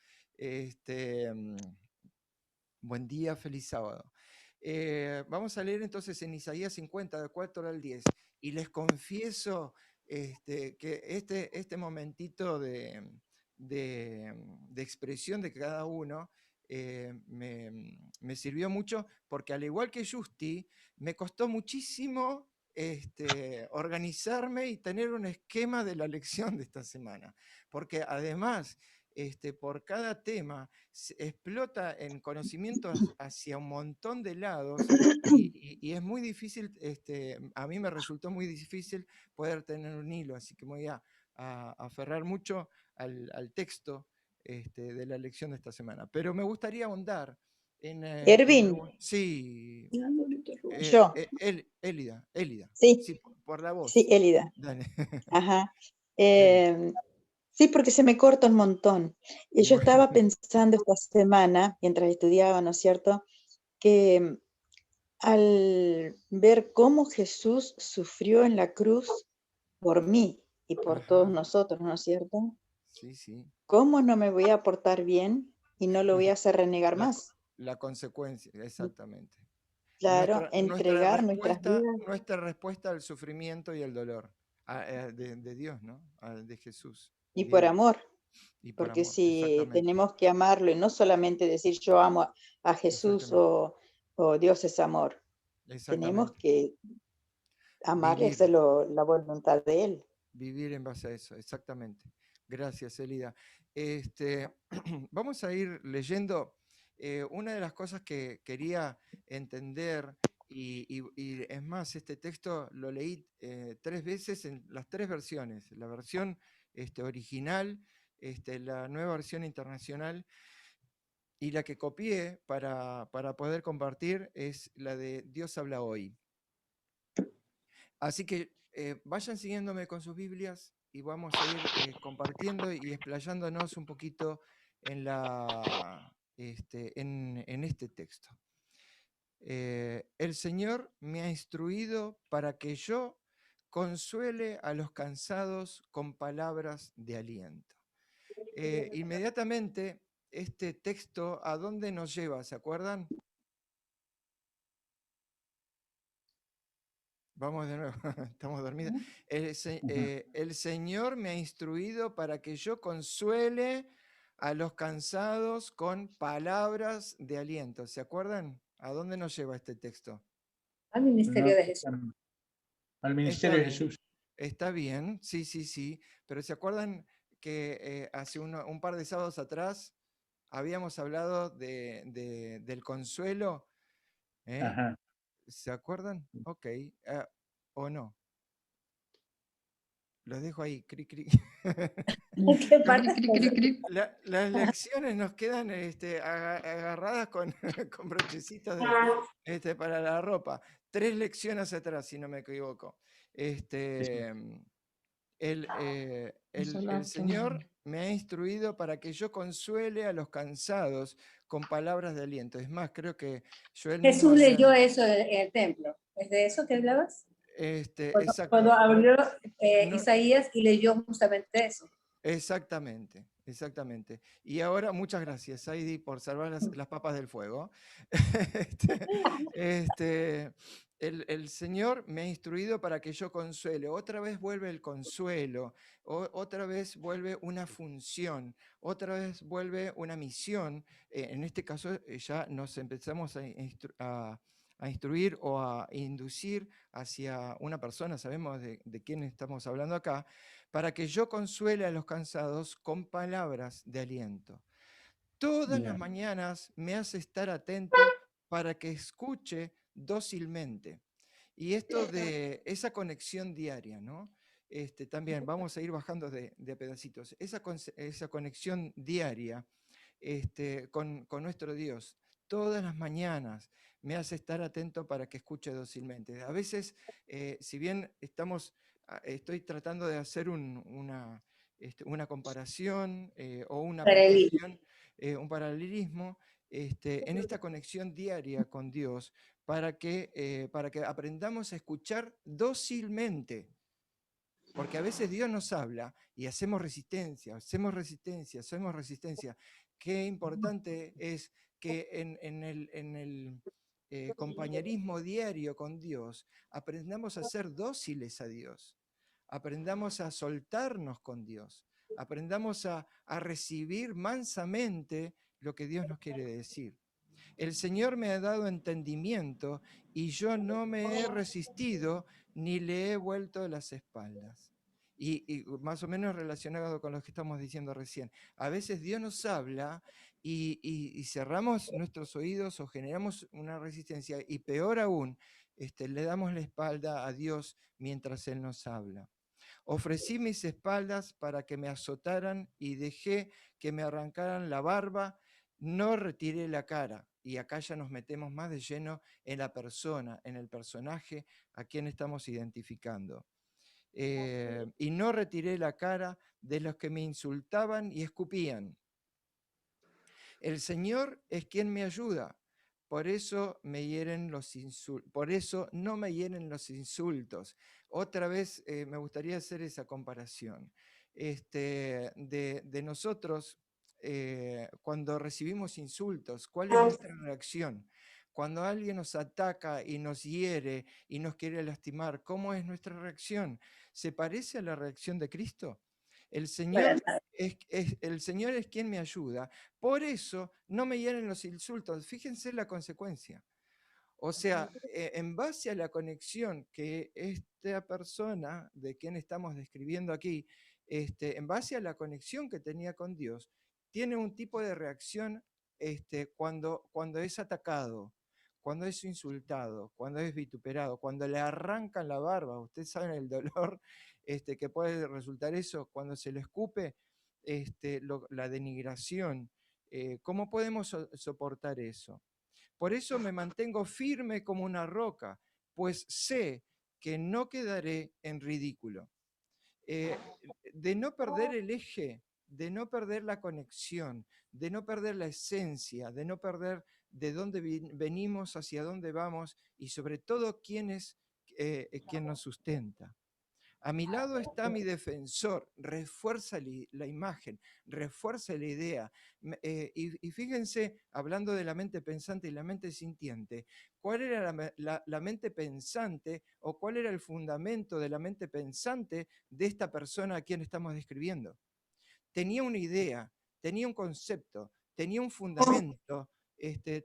Buen día, feliz sábado. Vamos a leer entonces en Isaías 50, de 4 al 10. Y les confieso que este momentito de expresión de cada uno me sirvió mucho, porque al igual que Justi, me costó muchísimo organizarme y tener un esquema de la lección de esta semana. Porque además, por cada tema explota en conocimientos hacia un montón de lados, y es muy difícil, a mí me resultó muy difícil poder tener un hilo, así que me voy a aferrar mucho al texto de la lección de esta semana. Pero me gustaría ahondar en... Ervin. Sí. Yo. Elida. Sí. Sí, por la voz. Sí, Elida. Dale. Ajá. Sí, porque se me corta un montón. Y yo estaba pensando esta semana, mientras estudiaba, ¿no es cierto?, que al ver cómo Jesús sufrió en la cruz por mí y por todos nosotros, ¿no es cierto? Sí, sí. ¿Cómo no me voy a portar bien y no lo voy a hacer renegar más? La consecuencia, exactamente. Claro, entregar nuestras vidas. Nuestra respuesta al sufrimiento y al dolor de Dios, ¿no? De Jesús. Y por amor. Y por porque amor, si tenemos que amarlo y no solamente decir yo amo a Jesús o Dios es amor. Tenemos que amarle y hacer la voluntad de Él. Vivir en base a eso, exactamente. Gracias, Elida. Vamos a ir leyendo. Una de las cosas que quería entender, y es más, este texto lo leí 3 veces en las 3 versiones, la versión original, la nueva versión internacional, y la que copié para poder compartir es la de Dios habla hoy. Así que vayan siguiéndome con sus Biblias y vamos a ir compartiendo y explayándonos un poquito en este texto. El Señor me ha instruido para que yo consuele a los cansados con palabras de aliento. Inmediatamente, este texto, ¿a dónde nos lleva? ¿Se acuerdan? Vamos de nuevo, estamos dormidos. El Señor me ha instruido para que yo consuele a los cansados con palabras de aliento. ¿Se acuerdan? ¿A dónde nos lleva este texto? Al ministerio de Jesús. Al ministerio de Jesús. Está bien, sí, sí, sí. Pero ¿se acuerdan que hace un par de sábados atrás habíamos hablado del consuelo? Ajá. ¿Se acuerdan? Ok. ¿O no? Los dejo ahí, cri, cri. ¿Qué parte? Las lecciones nos quedan agarradas con, con brochecitos para la ropa. 3 lecciones atrás, si no me equivoco. El Señor me ha instruido para que yo consuele a los cansados con palabras de aliento. Es más, creo que Joel mismo Jesús leyó eso en el templo. ¿Es de eso que hablabas? Exacto. Cuando habló Isaías y leyó justamente eso. Exactamente, exactamente. Y ahora, muchas gracias, Heidi, por salvar las papas del fuego. El Señor me ha instruido para que yo consuele. Otra vez vuelve el consuelo, otra vez vuelve una función, otra vez vuelve una misión. En este caso ya nos empezamos a instruir o a inducir hacia una persona, sabemos de quién estamos hablando acá, para que yo consuele a los cansados con palabras de aliento. Todas las mañanas me hace estar atento para que escuche dócilmente. Y esto de esa conexión diaria, ¿no? También vamos a ir bajando de pedacitos. Esa conexión diaria con nuestro Dios. Todas las mañanas me hace estar atento para que escuche dócilmente. A veces, si bien estoy tratando de hacer una comparación o una aplicación, un paralelismo, en esta conexión diaria con Dios, para que aprendamos a escuchar dócilmente. Porque a veces Dios nos habla y hacemos resistencia. Qué importante es que en el compañerismo diario con Dios aprendamos a ser dóciles a Dios, aprendamos a soltarnos con Dios, aprendamos a recibir mansamente lo que Dios nos quiere decir. El Señor me ha dado entendimiento y yo no me he resistido ni le he vuelto las espaldas. Y más o menos relacionado con lo que estamos diciendo recién. A veces Dios nos habla y cerramos nuestros oídos o generamos una resistencia y peor aún, le damos la espalda a Dios mientras Él nos habla. Ofrecí mis espaldas para que me azotaran y dejé que me arrancaran la barba, no retiré la cara. Y acá ya nos metemos más de lleno en la persona, en el personaje a quien estamos identificando. Y no retiré la cara de los que me insultaban y escupían. El Señor es quien me ayuda, por eso no me hieren los insultos. Otra vez me gustaría hacer esa comparación de nosotros cuando recibimos insultos. ¿Cuál es nuestra reacción? Cuando alguien nos ataca y nos hiere y nos quiere lastimar, ¿cómo es nuestra reacción? ¿Se parece a la reacción de Cristo? El Señor es quien me ayuda. Por eso no me hieren los insultos. Fíjense la consecuencia. O sea, en base a la conexión que esta persona de quien estamos describiendo aquí, en base a la conexión que tenía con Dios, tiene un tipo de reacción cuando es atacado, cuando es insultado, cuando es vituperado, cuando le arrancan la barba. Ustedes saben el dolor que puede resultar eso cuando se le escupe, la denigración. ¿Cómo podemos soportar eso? Por eso me mantengo firme como una roca, pues sé que no quedaré en ridículo. De no perder el eje, de no perder la conexión, de no perder la esencia, de no perder de dónde venimos, hacia dónde vamos y sobre todo quién es quien nos sustenta. A mi lado está mi defensor, refuerza la imagen, refuerza la idea. Y fíjense, hablando de la mente pensante y la mente sintiente, ¿cuál era la mente pensante o cuál era el fundamento de la mente pensante de esta persona a quien estamos describiendo? Tenía una idea, tenía un concepto, tenía un fundamento,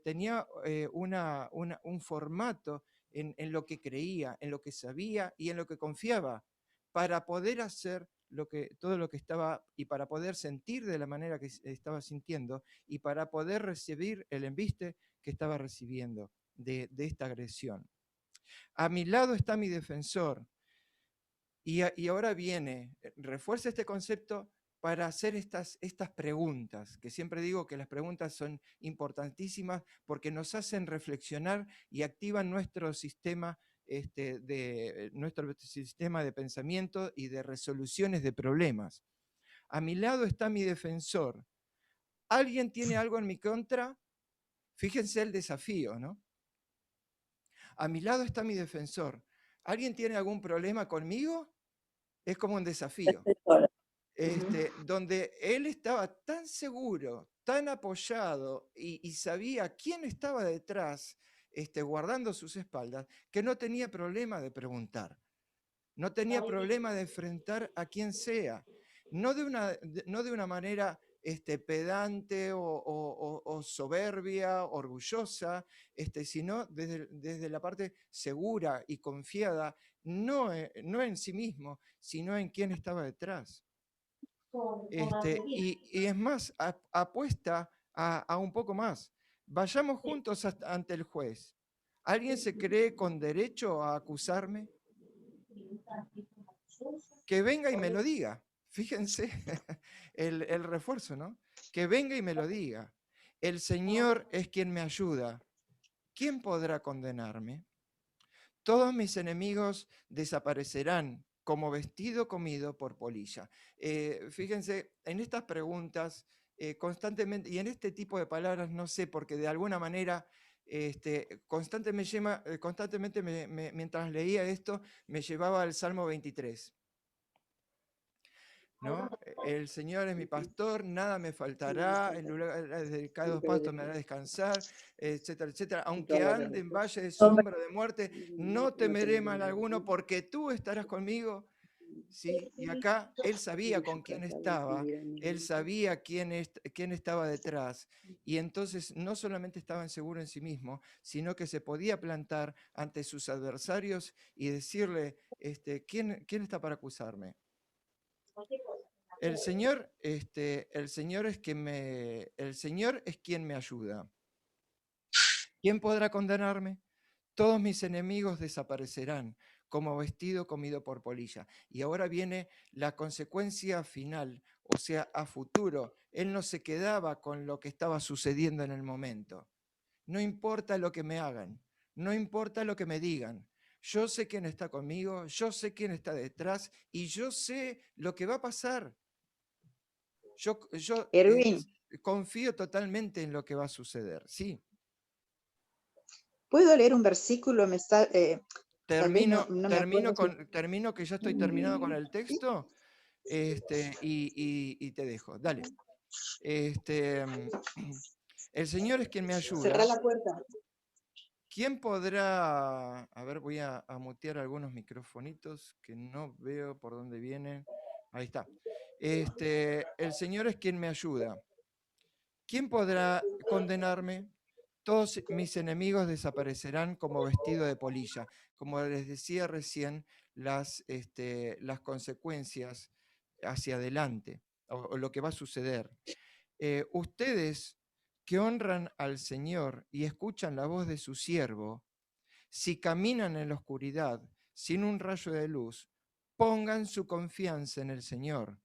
tenía un formato en lo que creía, en lo que sabía y en lo que confiaba, para poder hacer todo lo que estaba, y para poder sentir de la manera que estaba sintiendo, y para poder recibir el embiste que estaba recibiendo de esta agresión. A mi lado está mi defensor. Y ahora viene, refuerza este concepto para hacer estas preguntas, que siempre digo que las preguntas son importantísimas porque nos hacen reflexionar y activan nuestro sistema de pensamiento y de resoluciones de problemas. A mi lado está mi defensor. ¿Alguien tiene algo en mi contra? Fíjense el desafío, ¿no? A mi lado está mi defensor. ¿Alguien tiene algún problema conmigo? Es como un desafío. Donde él estaba tan seguro, tan apoyado y sabía quién estaba detrás, guardando sus espaldas, que no tenía problema de preguntar. No tenía problema de enfrentar a quien sea. No de una manera pedante o soberbia, orgullosa, sino desde la parte segura y confiada, no en sí mismo, sino en quien estaba detrás. Y es más, apuesta a un poco más. Vayamos juntos ante el juez. ¿Alguien se cree con derecho a acusarme? Que venga y me lo diga. Fíjense el refuerzo, ¿no? Que venga y me lo diga. El Señor es quien me ayuda. ¿Quién podrá condenarme? Todos mis enemigos desaparecerán como vestido comido por polilla. Fíjense, en estas preguntas, constantemente, y en este tipo de palabras, no sé, porque de alguna manera constantemente mientras leía esto, me llevaba al Salmo 23. ¿No? El Señor es mi pastor, nada me faltará, en lugares dedicados pastos me hará descansar, etcétera, etcétera. Aunque ande en valle de sombra de muerte, no temeré mal alguno, porque tú estarás conmigo. ¿Sí? Y acá él sabía con quién estaba, él sabía quién estaba detrás, y entonces no solamente estaba seguro en sí mismo, sino que se podía plantar ante sus adversarios y decirle, ¿quién está para acusarme? El Señor es quien me ayuda. ¿Quién podrá condenarme? Todos mis enemigos desaparecerán como vestido comido por polilla. Y ahora viene la consecuencia final, o sea, a futuro. Él no se quedaba con lo que estaba sucediendo en el momento. No importa lo que me hagan, no importa lo que me digan. Yo sé quién está conmigo, yo sé quién está detrás y yo sé lo que va a pasar. Yo confío totalmente en lo que va a suceder, sí. ¿Puedo leer un versículo? Termino que ya estoy terminado con el texto, y te dejo. Dale. El Señor es quien me ayuda. Cerrá la puerta. ¿Quién podrá? A ver, voy a mutear algunos microfonitos que no veo por dónde vienen. Ahí está. El Señor es quien me ayuda. ¿Quién podrá condenarme? Todos mis enemigos desaparecerán como vestido de polilla. Como les decía recién, las consecuencias hacia adelante, o lo que va a suceder. Ustedes que honran al Señor y escuchan la voz de su siervo, si caminan en la oscuridad, sin un rayo de luz, pongan su confianza en el Señor,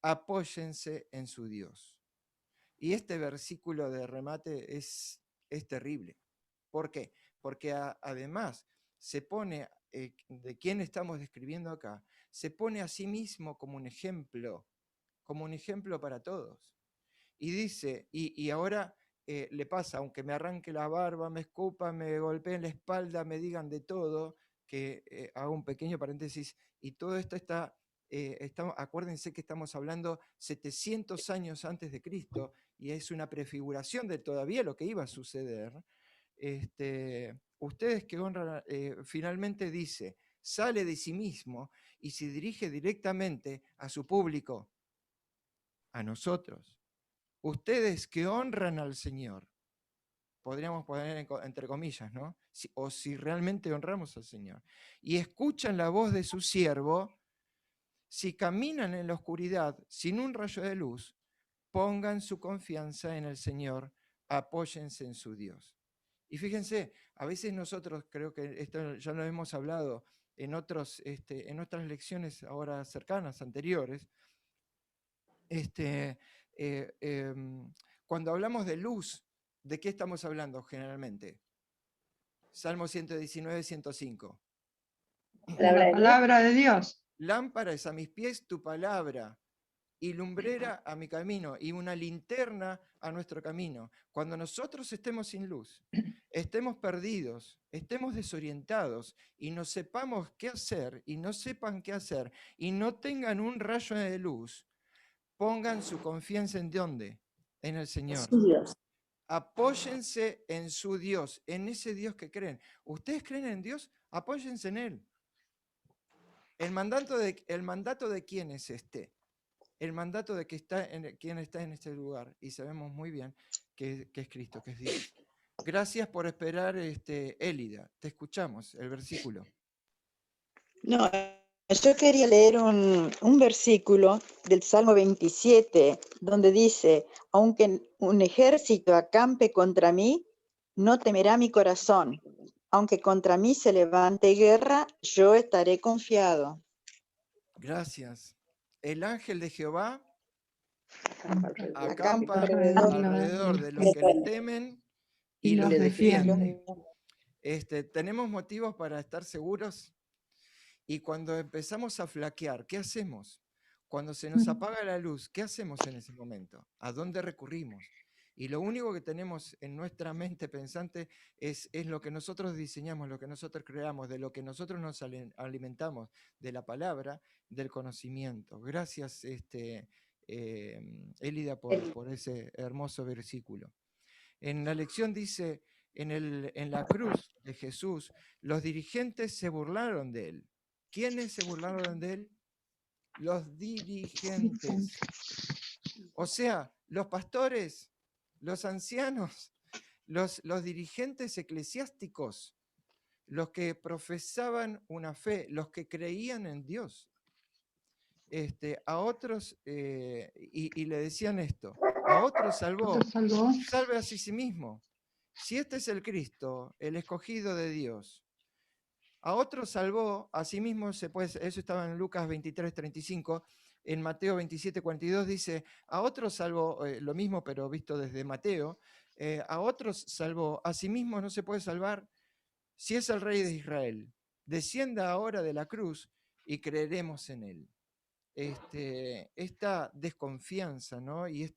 apóyense en su Dios. Y este versículo de remate es terrible. ¿Por qué? Porque además se pone, de quién estamos describiendo acá, se pone a sí mismo como un ejemplo para todos. Y dice, y ahora le pasa, aunque me arranque la barba, me escupan, me golpeen la espalda, me digan de todo, que hago un pequeño paréntesis, y todo esto acuérdense que estamos hablando 700 años antes de Cristo, y es una prefiguración de todavía lo que iba a suceder. Ustedes que honran, finalmente dice, sale de sí mismo y se dirige directamente a su público, a nosotros. ustedes que honran al Señor, podríamos poner entre comillas, ¿no? O si realmente honramos al Señor, y escuchan la voz de su siervo, si caminan en la oscuridad sin un rayo de luz, pongan su confianza en el Señor, apóyense en su Dios. Y fíjense, a veces nosotros, creo que esto ya lo hemos hablado en otras lecciones ahora cercanas, anteriores, cuando hablamos de luz, ¿de qué estamos hablando generalmente? Salmo 119, 105. La palabra de Dios. Lámpara es a mis pies tu palabra, y lumbrera a mi camino, y una linterna a nuestro camino. Cuando nosotros estemos sin luz, estemos perdidos, estemos desorientados, y no sepamos qué hacer, y no sepan qué hacer, y no tengan un rayo de luz, pongan su confianza en ¿dónde? En el Señor. Dios. Apóyense en su Dios, en ese Dios que creen. ¿Ustedes creen en Dios? Apóyense en Él. El mandato de quién es este. El mandato de quién está en este lugar. Y sabemos muy bien que es Cristo, que es Dios. Gracias por esperar, Élida. Te escuchamos, el versículo. No, yo quería leer un versículo del Salmo 27, donde dice, aunque un ejército acampe contra mí, no temerá mi corazón. Aunque contra mí se levante guerra, yo estaré confiado. Gracias. El ángel de Jehová Acampa alrededor de los que le temen y los defiende. Tenemos motivos para estar seguros, y cuando empezamos a flaquear, ¿qué hacemos? Cuando se nos apaga la luz, ¿qué hacemos en ese momento? ¿A dónde recurrimos? Y lo único que tenemos en nuestra mente pensante es lo que nosotros diseñamos, lo que nosotros creamos, de lo que nosotros nos alimentamos, de la palabra, del conocimiento. Gracias, Élida, por ese hermoso versículo. En la lección dice, en la cruz de Jesús, los dirigentes se burlaron de él. ¿Quiénes se burlaron de él? Los dirigentes. O sea, los pastores, los ancianos, los dirigentes eclesiásticos, los que profesaban una fe, los que creían en Dios. A otros, y le decían esto, a otros salvó, salve a sí mismo. Si este es el Cristo, el escogido de Dios, a otros salvó, a sí mismo se puede, eso estaba en Lucas 23, 35, en Mateo 27, 42 dice, a otros salvó, lo mismo pero visto desde Mateo, a otros salvó, a sí mismo no se puede salvar si es el Rey de Israel. Descienda ahora de la cruz y creeremos en él. Esta desconfianza, ¿no? Y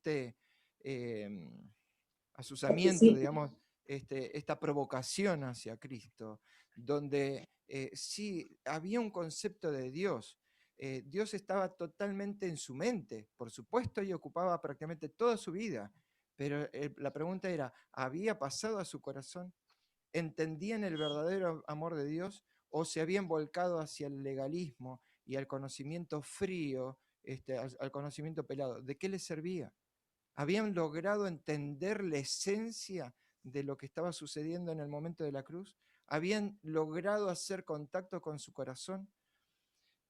asusamiento, digamos, esta provocación hacia Cristo, donde sí había un concepto de Dios. Dios estaba totalmente en su mente, por supuesto, y ocupaba prácticamente toda su vida, pero la pregunta era, ¿había pasado a su corazón? ¿Entendían el verdadero amor de Dios o se habían volcado hacia el legalismo y al conocimiento frío, al conocimiento pelado? ¿De qué les servía? ¿Habían logrado entender la esencia de lo que estaba sucediendo en el momento de la cruz? ¿Habían logrado hacer contacto con su corazón?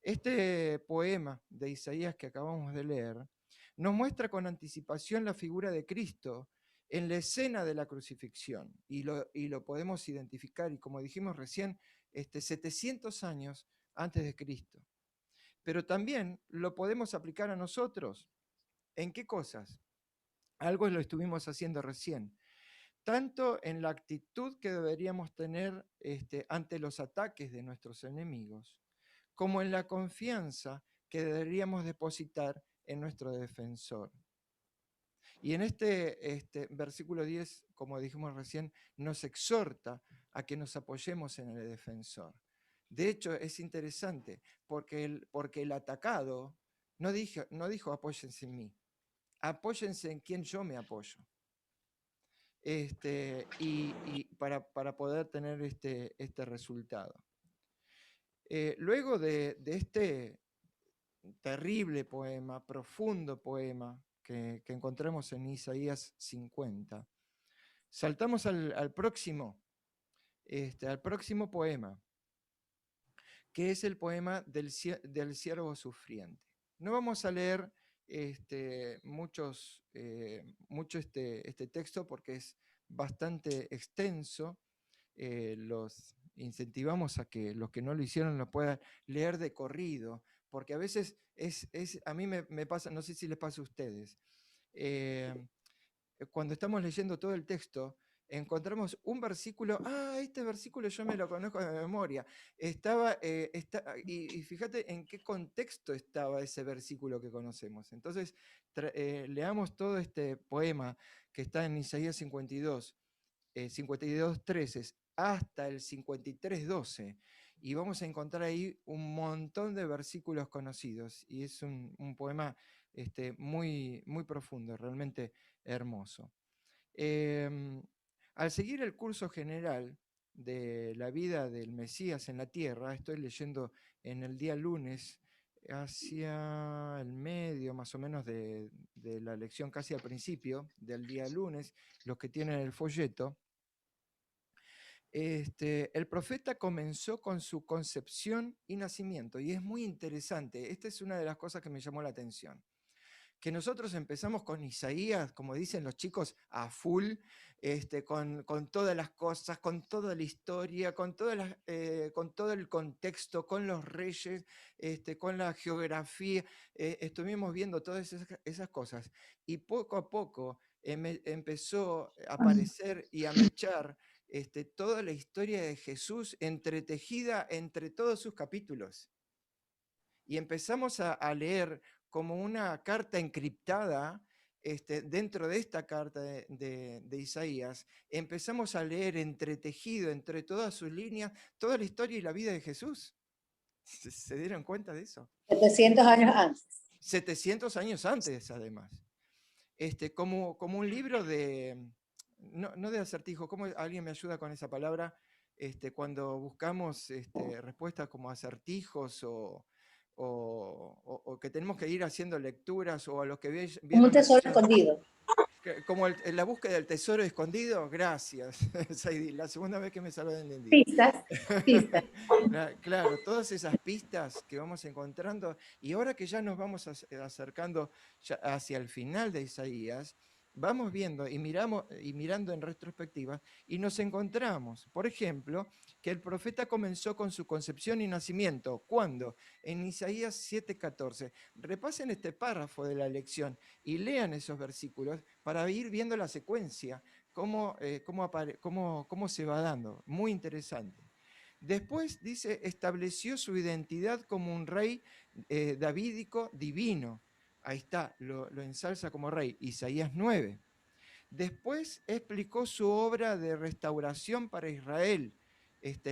Este poema de Isaías que acabamos de leer nos muestra con anticipación la figura de Cristo en la escena de la crucifixión, y lo podemos identificar, y como dijimos recién, 700 años antes de Cristo. Pero también lo podemos aplicar a nosotros. ¿En qué cosas? Algo lo estuvimos haciendo recién. Tanto en la actitud que deberíamos tener ante los ataques de nuestros enemigos, como en la confianza que deberíamos depositar en nuestro defensor. Y en este versículo 10, como dijimos recién, nos exhorta a que nos apoyemos en el defensor. De hecho, es interesante, porque el atacado no dijo apóyense en mí, apóyense en quien yo me apoyo. Y para poder tener este resultado. Luego de este terrible poema, profundo poema, que encontramos en Isaías 50. Saltamos al próximo poema, que es el poema del siervo sufriente. No vamos a leer mucho este texto porque es bastante extenso. Los incentivamos a que los que no lo hicieron lo puedan leer de corrido, porque a veces a mí me pasa, no sé si les pasa a ustedes, cuando estamos leyendo todo el texto, encontramos un versículo, este versículo yo me lo conozco de memoria, y fíjate en qué contexto estaba ese versículo que conocemos. Entonces, leamos todo este poema que está en Isaías 52, 52:13 hasta el 53:12, y vamos a encontrar ahí un montón de versículos conocidos, y es un poema muy, muy profundo, realmente hermoso. Al seguir el curso general de la vida del Mesías en la tierra, estoy leyendo en el día lunes, hacia el medio más o menos de la lección, casi al principio del día lunes, los que tienen el folleto, el profeta comenzó con su concepción y nacimiento, y es muy interesante. Esta es una de las cosas que me llamó la atención. Que nosotros empezamos con Isaías, como dicen los chicos, a full, con todas las cosas, con toda la historia, con todo el contexto, con los reyes, con la geografía. Estuvimos viendo todas esas cosas. Y poco a poco empezó a aparecer y a mechar toda la historia de Jesús entretejida entre todos sus capítulos. Y empezamos a leer como una carta encriptada dentro de esta carta de Isaías. Empezamos a leer entretejido entre todas sus líneas toda la historia y la vida de Jesús. ¿Se dieron cuenta de eso? 700 años antes. 700 años antes, además. Como un libro de... No de acertijo, ¿cómo alguien me ayuda con esa palabra? Cuando buscamos respuestas como acertijos o que tenemos que ir haciendo lecturas, o a los que vieron Un tesoro escondido. como la búsqueda del tesoro escondido. Gracias, Saidi, la segunda vez que me salgo de entendido. Pistas. Claro, todas esas pistas que vamos encontrando, y ahora que ya nos vamos acercando hacia el final de Isaías, vamos viendo y mirando en retrospectiva, y nos encontramos, por ejemplo, que el profeta comenzó con su concepción y nacimiento. ¿Cuándo? En Isaías 7:14. Repasen este párrafo de la lección y lean esos versículos para ir viendo la secuencia, cómo se va dando. Muy interesante. Después dice, estableció su identidad como un rey davídico divino. Ahí está, lo ensalza como rey, Isaías 9. Después explicó su obra de restauración para Israel.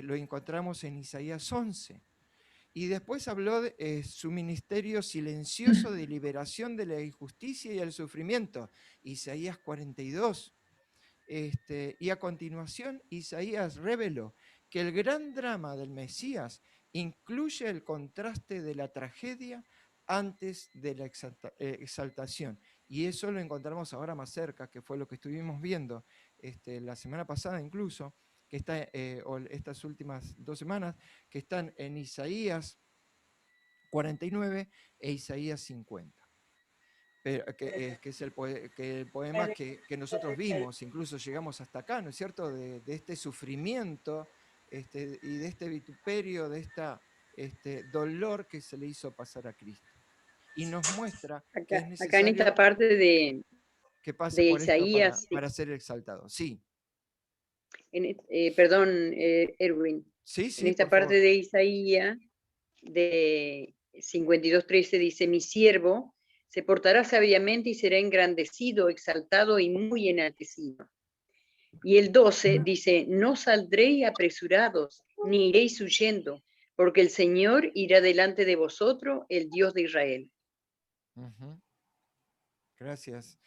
Lo encontramos en Isaías 11. Y después habló de su ministerio silencioso de liberación de la injusticia y el sufrimiento, Isaías 42. Y a continuación, Isaías reveló que el gran drama del Mesías incluye el contraste de la tragedia antes de la exaltación. Y eso lo encontramos ahora más cerca, que fue lo que estuvimos viendo la semana pasada incluso, que está, o estas últimas 2 semanas, que están en Isaías 49 e Isaías 50. Pero, que es el poema que nosotros vimos, incluso llegamos hasta acá, ¿no es cierto?, de este sufrimiento y de este vituperio, de este dolor que se le hizo pasar a Cristo. Y nos muestra que es necesario acá en esta parte de por Isaías, para ser exaltado. Sí. Perdón, Erwin. Sí, en esta parte de Isaías, de 52:13, dice, mi siervo se portará sabiamente y será engrandecido, exaltado y muy enaltecido. Y el 12 dice, no saldréis apresurados, ni iréis huyendo, porque el Señor irá delante de vosotros, el Dios de Israel. Gracias.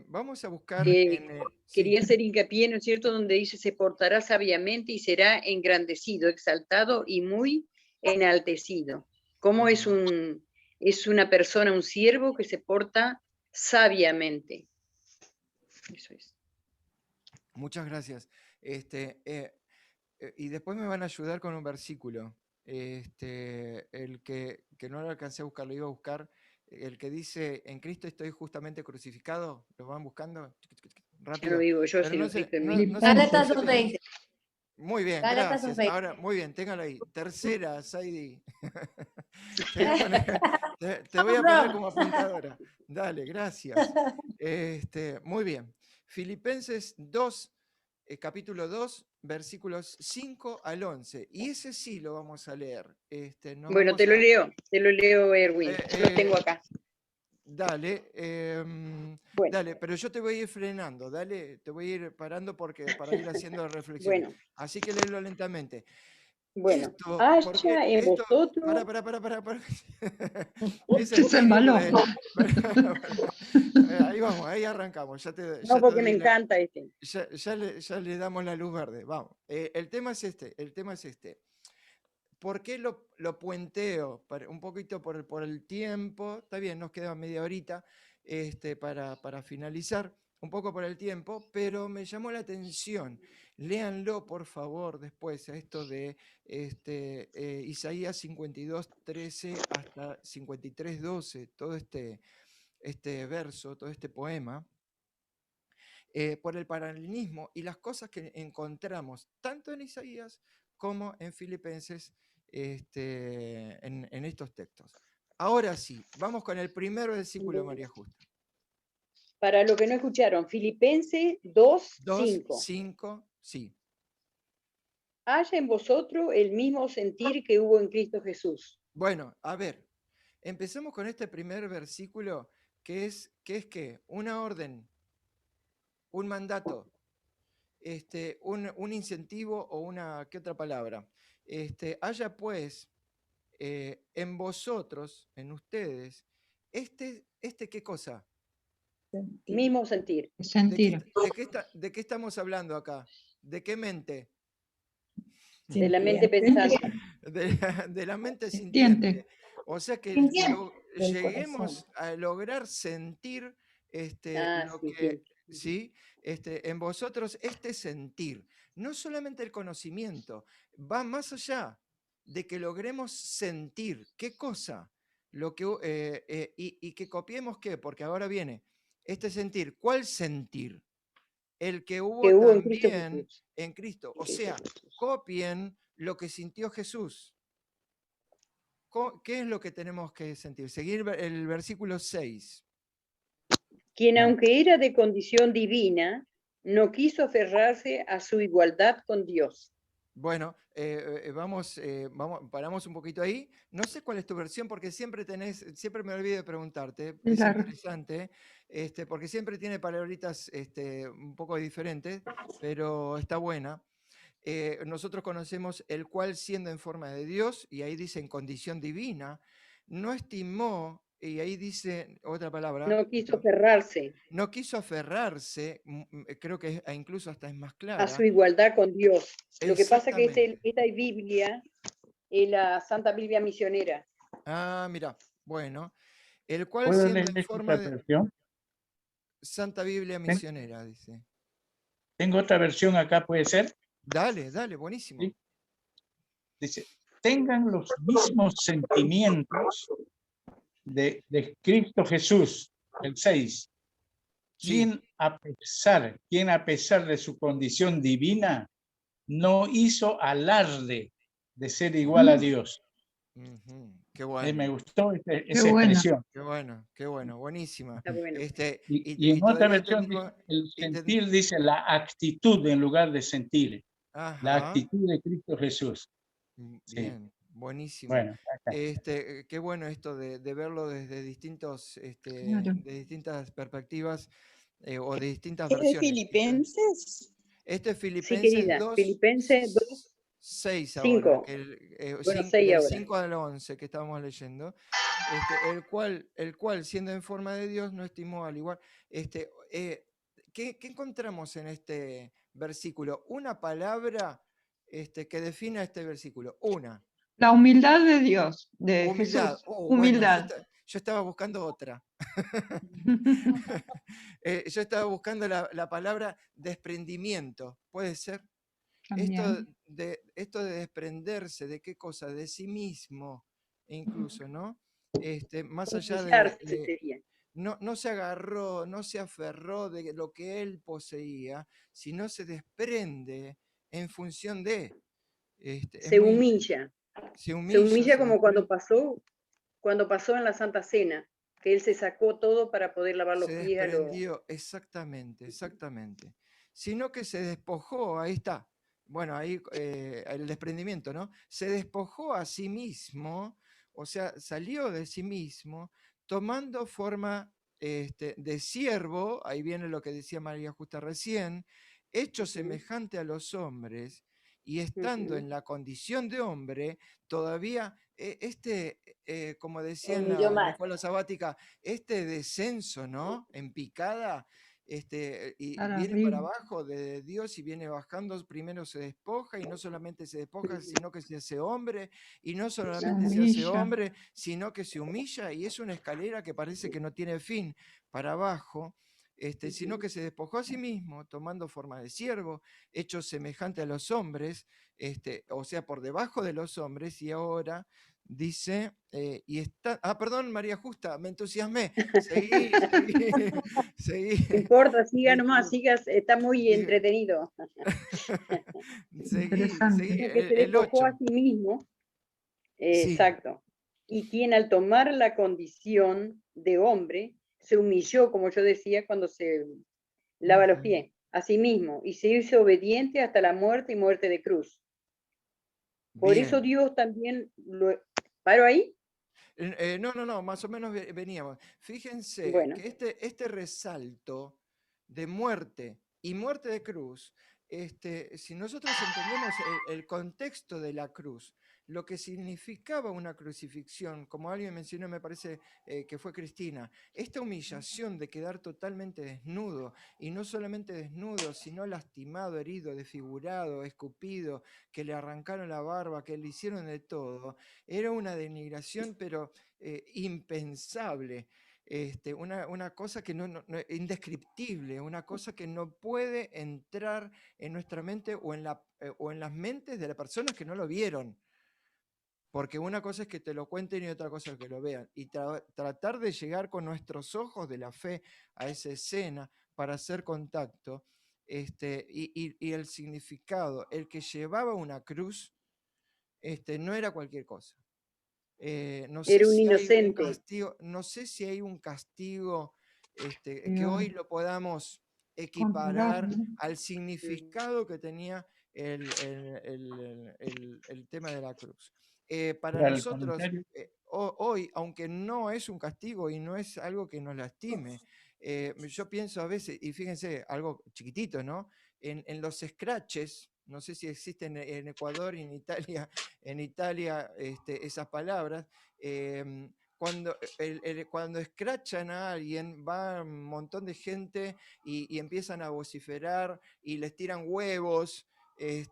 Vamos a buscar... Quería hacer hincapié, ¿no es cierto?, donde dice, se portará sabiamente y será engrandecido, exaltado y muy enaltecido. ¿Cómo es una persona, un siervo que se porta sabiamente. Eso es. Muchas gracias. Y después me van a ayudar con un versículo. El que no lo alcancé a buscar, lo iba a buscar. El que dice, en Cristo estoy justamente crucificado. ¿Lo van buscando? Rápido. Ya lo digo yo, Pero sino no sé, Cristo en no, mí. no sé. Gálatas 2:20. Muy bien, Gálatas gracias. 2:20. Ahora, muy bien, téngalo ahí. Tercera, Saidi. Te voy a poner como apuntadora. Dale, gracias. Muy bien. Filipenses 2, capítulo 2, versículos 5 al 11. Y ese sí lo vamos a leer. Bueno, te lo leo, Erwin. Lo tengo acá. Dale, Bueno. dale, pero yo te voy a ir frenando, dale, te voy a ir parando para ir haciendo reflexiones. Bueno. Así que léelo lentamente. Bueno, Esto, haya en vosotros. Para. Se embaló. Ahí vamos, ahí arrancamos. No, porque me encanta este. Ya le damos la luz verde, vamos. El tema es este. ¿Por qué lo puenteo? Un poquito por el tiempo, está bien, nos queda media horita para finalizar, un poco por el tiempo, pero me llamó la atención. Léanlo, por favor, después, a esto de Isaías 52:13 hasta 53:12, todo este verso, todo este poema, por el paralelismo y las cosas que encontramos tanto en Isaías como en Filipenses en estos textos. Ahora sí, vamos con el primer versículo, María Justa. Para los que no escucharon, Filipenses 2:5. 5, sí. Haya en vosotros el mismo sentir que hubo en Cristo Jesús. Bueno, a ver, empecemos con este primer versículo, que es ¿qué? Una orden, un mandato, un incentivo o una, ¿qué otra palabra? Haya pues en vosotros, en ustedes, ¿qué cosa? Mismo sentir. Sentir. ¿De qué estamos hablando acá? ¿De qué mente? De la mente pensante. De la mente sintiente. O sea que lleguemos corazón. a lograr sentir lo sí, que, ¿sí? En vosotros este sentir. No solamente el conocimiento, va más allá de que logremos sentir. ¿Qué cosa? Y que copiemos qué, porque ahora viene este sentir. ¿Cuál sentir? El que hubo también en Cristo. O sea, copien lo que sintió Jesús. ¿Qué es lo que tenemos que sentir? Seguir el versículo 6. Quien, aunque era de condición divina, no quiso aferrarse a su igualdad con Dios. Bueno, paramos un poquito ahí. No sé cuál es tu versión, porque siempre me olvido de preguntarte. Es interesante, porque siempre tiene palabritas un poco diferentes, pero está buena. Nosotros conocemos el cual siendo en forma de Dios, y ahí dice en condición divina, no estimó, y ahí dice otra palabra. No quiso aferrarse. No quiso aferrarse, creo que incluso hasta es más clara. A su igualdad con Dios. Lo que pasa es que esta Biblia es la Santa Biblia Misionera. Ah, mira, bueno. El cual siendo en forma de versión? Santa Biblia Misionera, dice. Tengo otra versión acá, ¿puede ser? Dale, buenísimo. ¿Sí? Dice, tengan los mismos sentimientos de Cristo Jesús, el 6. Quien a pesar de su condición divina, no hizo alarde de ser igual a Dios. Qué bueno. Me gustó esa expresión. Qué bueno, buenísima. Bueno. Y en otra versión, el sentir dice la actitud en lugar de sentir. Ajá. La actitud de Cristo Jesús. Bien, sí. Buenísimo. Bueno, qué bueno esto de verlo desde de distintas perspectivas o de distintas versiones. ¿Es de Filipenses? Este es Filipenses, sí, 2, Filipenses 2, 6 ahora. 5 al 11 que estábamos leyendo. El cual, siendo en forma de Dios, no estimó al igual. ¿Qué encontramos en este versículo? Una palabra que defina este versículo. Una. La humildad de Dios, de Humildad. Jesús. Humildad. Bueno, Yo estaba buscando otra. Yo estaba buscando la palabra desprendimiento, ¿puede ser? Esto de desprenderse, ¿de qué cosa? De sí mismo, incluso, ¿no? Más allá de no se agarró, no se aferró de lo que él poseía, sino se desprende en función de. Se humilla. Se humilla como cuando pasó en la Santa Cena, que él se sacó todo para poder lavar los pies a los... desprendió, exactamente. Sino que se despojó, ahí está. Bueno, ahí el desprendimiento, ¿no? Se despojó a sí mismo, o sea, salió de sí mismo, tomando forma de siervo, ahí viene lo que decía María Justa recién, hecho semejante a los hombres, y estando en la condición de hombre, todavía como decía en la escuela sabática, este descenso, ¿no? En picada, y viene para abajo de Dios y viene bajando, primero se despoja, y no solamente se despoja, sino que se hace hombre, y no solamente se hace hombre, sino que se humilla, y es una escalera que parece que no tiene fin para abajo, sino que se despojó a sí mismo, tomando forma de siervo, hecho semejante a los hombres, o sea, por debajo de los hombres, y ahora dice, y está... Ah, perdón, María Justa, me entusiasmé. Seguí. No importa, siga nomás, sigas, está muy entretenido. Seguí, que se despojó a sí mismo, exacto. Y quien al tomar la condición de hombre, se humilló, como yo decía, cuando se lava los pies, a sí mismo, y se hizo obediente hasta la muerte y muerte de cruz. Por eso Dios también lo... ¿Paro ahí? No, más o menos veníamos. Fíjense que este resalto de muerte y muerte de cruz, si nosotros entendemos el contexto de la cruz, lo que significaba una crucifixión, como alguien mencionó, me parece que fue Cristina, esta humillación de quedar totalmente desnudo, y no solamente desnudo, sino lastimado, herido, desfigurado, escupido, que le arrancaron la barba, que le hicieron de todo, era una denigración, pero impensable. Una cosa que indescriptible, una cosa que no puede entrar en nuestra mente o en las mentes de las personas que no lo vieron. Porque una cosa es que te lo cuenten y otra cosa es que lo vean. Y tratar de llegar con nuestros ojos de la fe a esa escena para hacer contacto, y el significado, el que llevaba una cruz, no era cualquier cosa. No sé Era un si inocente. hay un castigo, no sé si hay un castigo que hoy lo podamos equiparar al significado que tenía el tema de la cruz. Para nosotros, hoy, aunque no es un castigo y no es algo que nos lastime, yo pienso a veces, y fíjense, algo chiquitito, ¿no? En los scratches, no sé si existen en Ecuador y en Italia esas palabras, cuando escrachan a alguien, va un montón de gente y empiezan a vociferar y les tiran huevos, y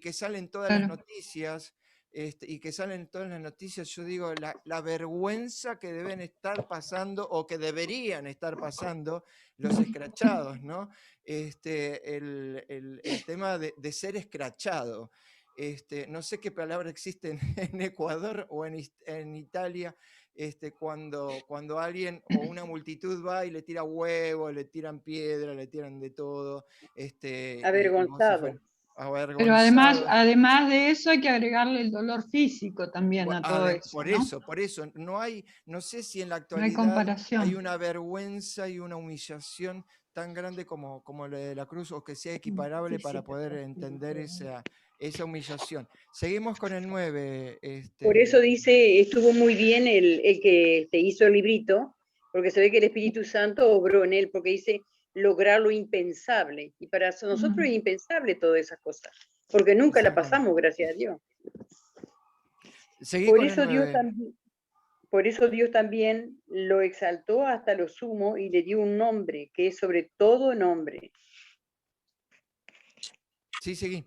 que salen todas las noticias. Y que salen todas las noticias, yo digo, la vergüenza que deben estar pasando o que deberían estar pasando los escrachados, ¿no? El tema de ser escrachado. No sé qué palabra existe en Ecuador o en Italia, cuando alguien o una multitud va y le tira huevos, le tiran piedra, le tiran de todo. Avergonzado. Pero además de eso hay que agregarle el dolor físico también a todo eso. Por eso, no sé si en la actualidad no hay comparación. Hay una vergüenza y una humillación tan grande como la de la cruz, o que sea equiparable para poder entender esa humillación. Seguimos con el 9. Por eso dice, estuvo muy bien el que te hizo el librito, porque se ve que el Espíritu Santo obró en él, porque dice lograr lo impensable. Y para nosotros es impensable todas esas cosas, porque nunca la pasamos, gracias a Dios. Por eso Dios también lo exaltó hasta lo sumo y le dio un nombre, que es sobre todo nombre. Sí, seguí.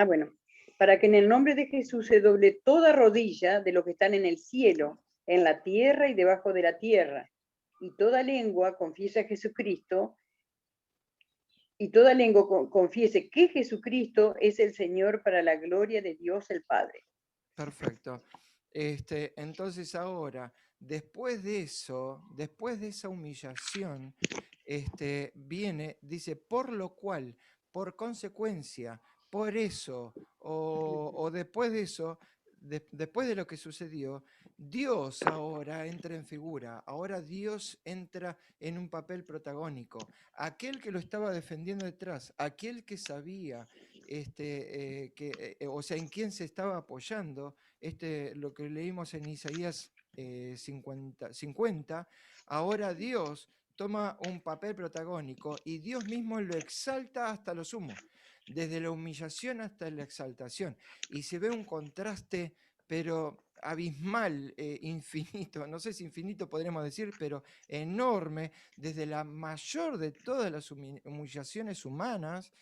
Bueno. para que en el nombre de Jesús se doble toda rodilla de los que están en el cielo, en la tierra y debajo de la tierra, y toda lengua confiese a Jesucristo, y toda lengua confiese que Jesucristo es el Señor para la gloria de Dios el Padre. Perfecto. Entonces ahora, después de eso, después de esa humillación, viene, dice, por lo cual, por consecuencia, por eso, o después de eso, después de lo que sucedió, Dios ahora entra en figura, ahora Dios entra en un papel protagónico. Aquel que lo estaba defendiendo detrás, aquel que sabía, o sea, en quién se estaba apoyando, lo que leímos en Isaías 50, ahora Dios toma un papel protagónico y Dios mismo lo exalta hasta lo sumo, desde la humillación hasta la exaltación. Y se ve un contraste, pero abismal, infinito, no sé si infinito podremos decir, pero enorme, desde la mayor de todas las humillaciones humanas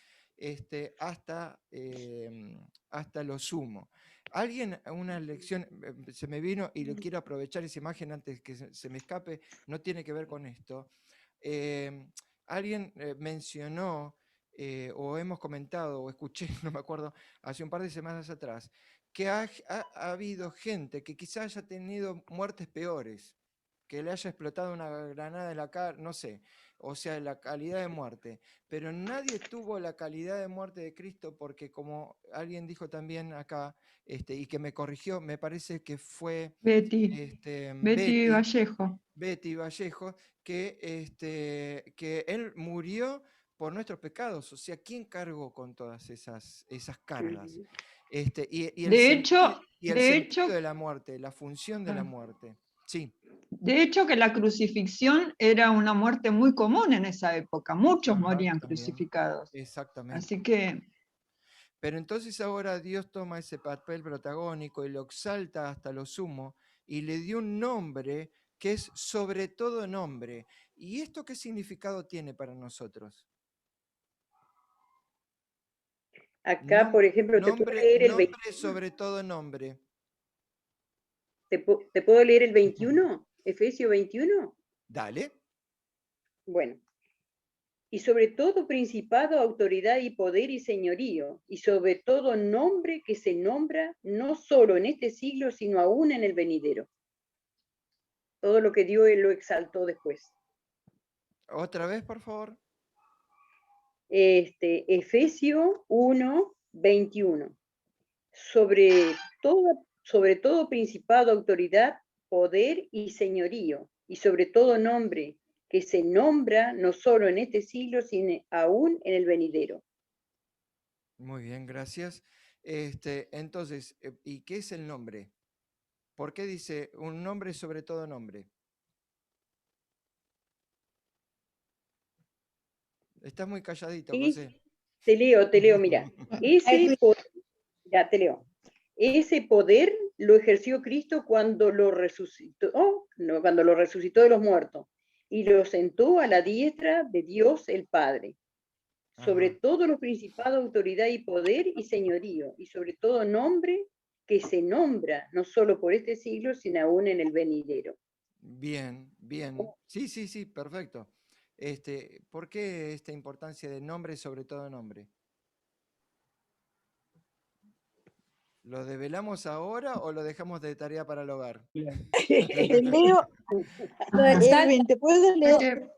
hasta lo sumo. Alguien, una lección, se me vino y le quiero aprovechar esa imagen antes que se me escape, no tiene que ver con esto. Alguien mencionó, o hemos comentado, o escuché, no me acuerdo, hace un par de semanas atrás, que ha habido gente que quizás haya tenido muertes peores, que le haya explotado una granada en la cara, no sé, o sea, la calidad de muerte, pero nadie tuvo la calidad de muerte de Cristo, porque como alguien dijo también acá, y que me corrigió, me parece que fue Betty Vallejo. Betty Vallejo, que él murió por nuestros pecados. O sea, ¿quién cargó con todas esas cargas? Y el de sentido hecho, de la muerte, la función de la muerte. Sí. De hecho, que la crucifixión era una muerte muy común en esa época. Muchos morían crucificados. Exactamente. Así que... Pero entonces ahora Dios toma ese papel protagónico y lo exalta hasta lo sumo y le dio un nombre que es sobre todo nombre. ¿Y esto qué significado tiene para nosotros? Acá, por ejemplo, te puedo leer el 21. Nombre sobre todo nombre. ¿Te puedo leer el 21? Efesios 21. Dale. Bueno. Y sobre todo principado, autoridad y poder y señorío, y sobre todo nombre que se nombra no solo en este siglo, sino aún en el venidero. Todo lo que Dios lo exaltó después. Otra vez, por favor. Efesios 1, 21. Sobre todo principado, autoridad, poder y señorío, y sobre todo nombre que se nombra no solo en este siglo, sino aún en el venidero. Muy bien, gracias. Entonces, ¿y qué es el nombre? ¿Por qué dice un nombre sobre todo nombre? Estás muy calladito, José. Te leo, mira. Te leo. Ese poder lo ejerció Cristo cuando lo resucitó de los muertos y lo sentó a la diestra de Dios el Padre. Sobre todo los principados, autoridad y poder y señorío, y sobre todo nombre que se nombra no solo por este siglo, sino aún en el venidero. Bien, bien. Sí, perfecto. ¿Por qué esta importancia de nombre sobre todo nombre? ¿Lo develamos ahora o lo dejamos de tarea para el hogar? Leo, ¿te puedo leer?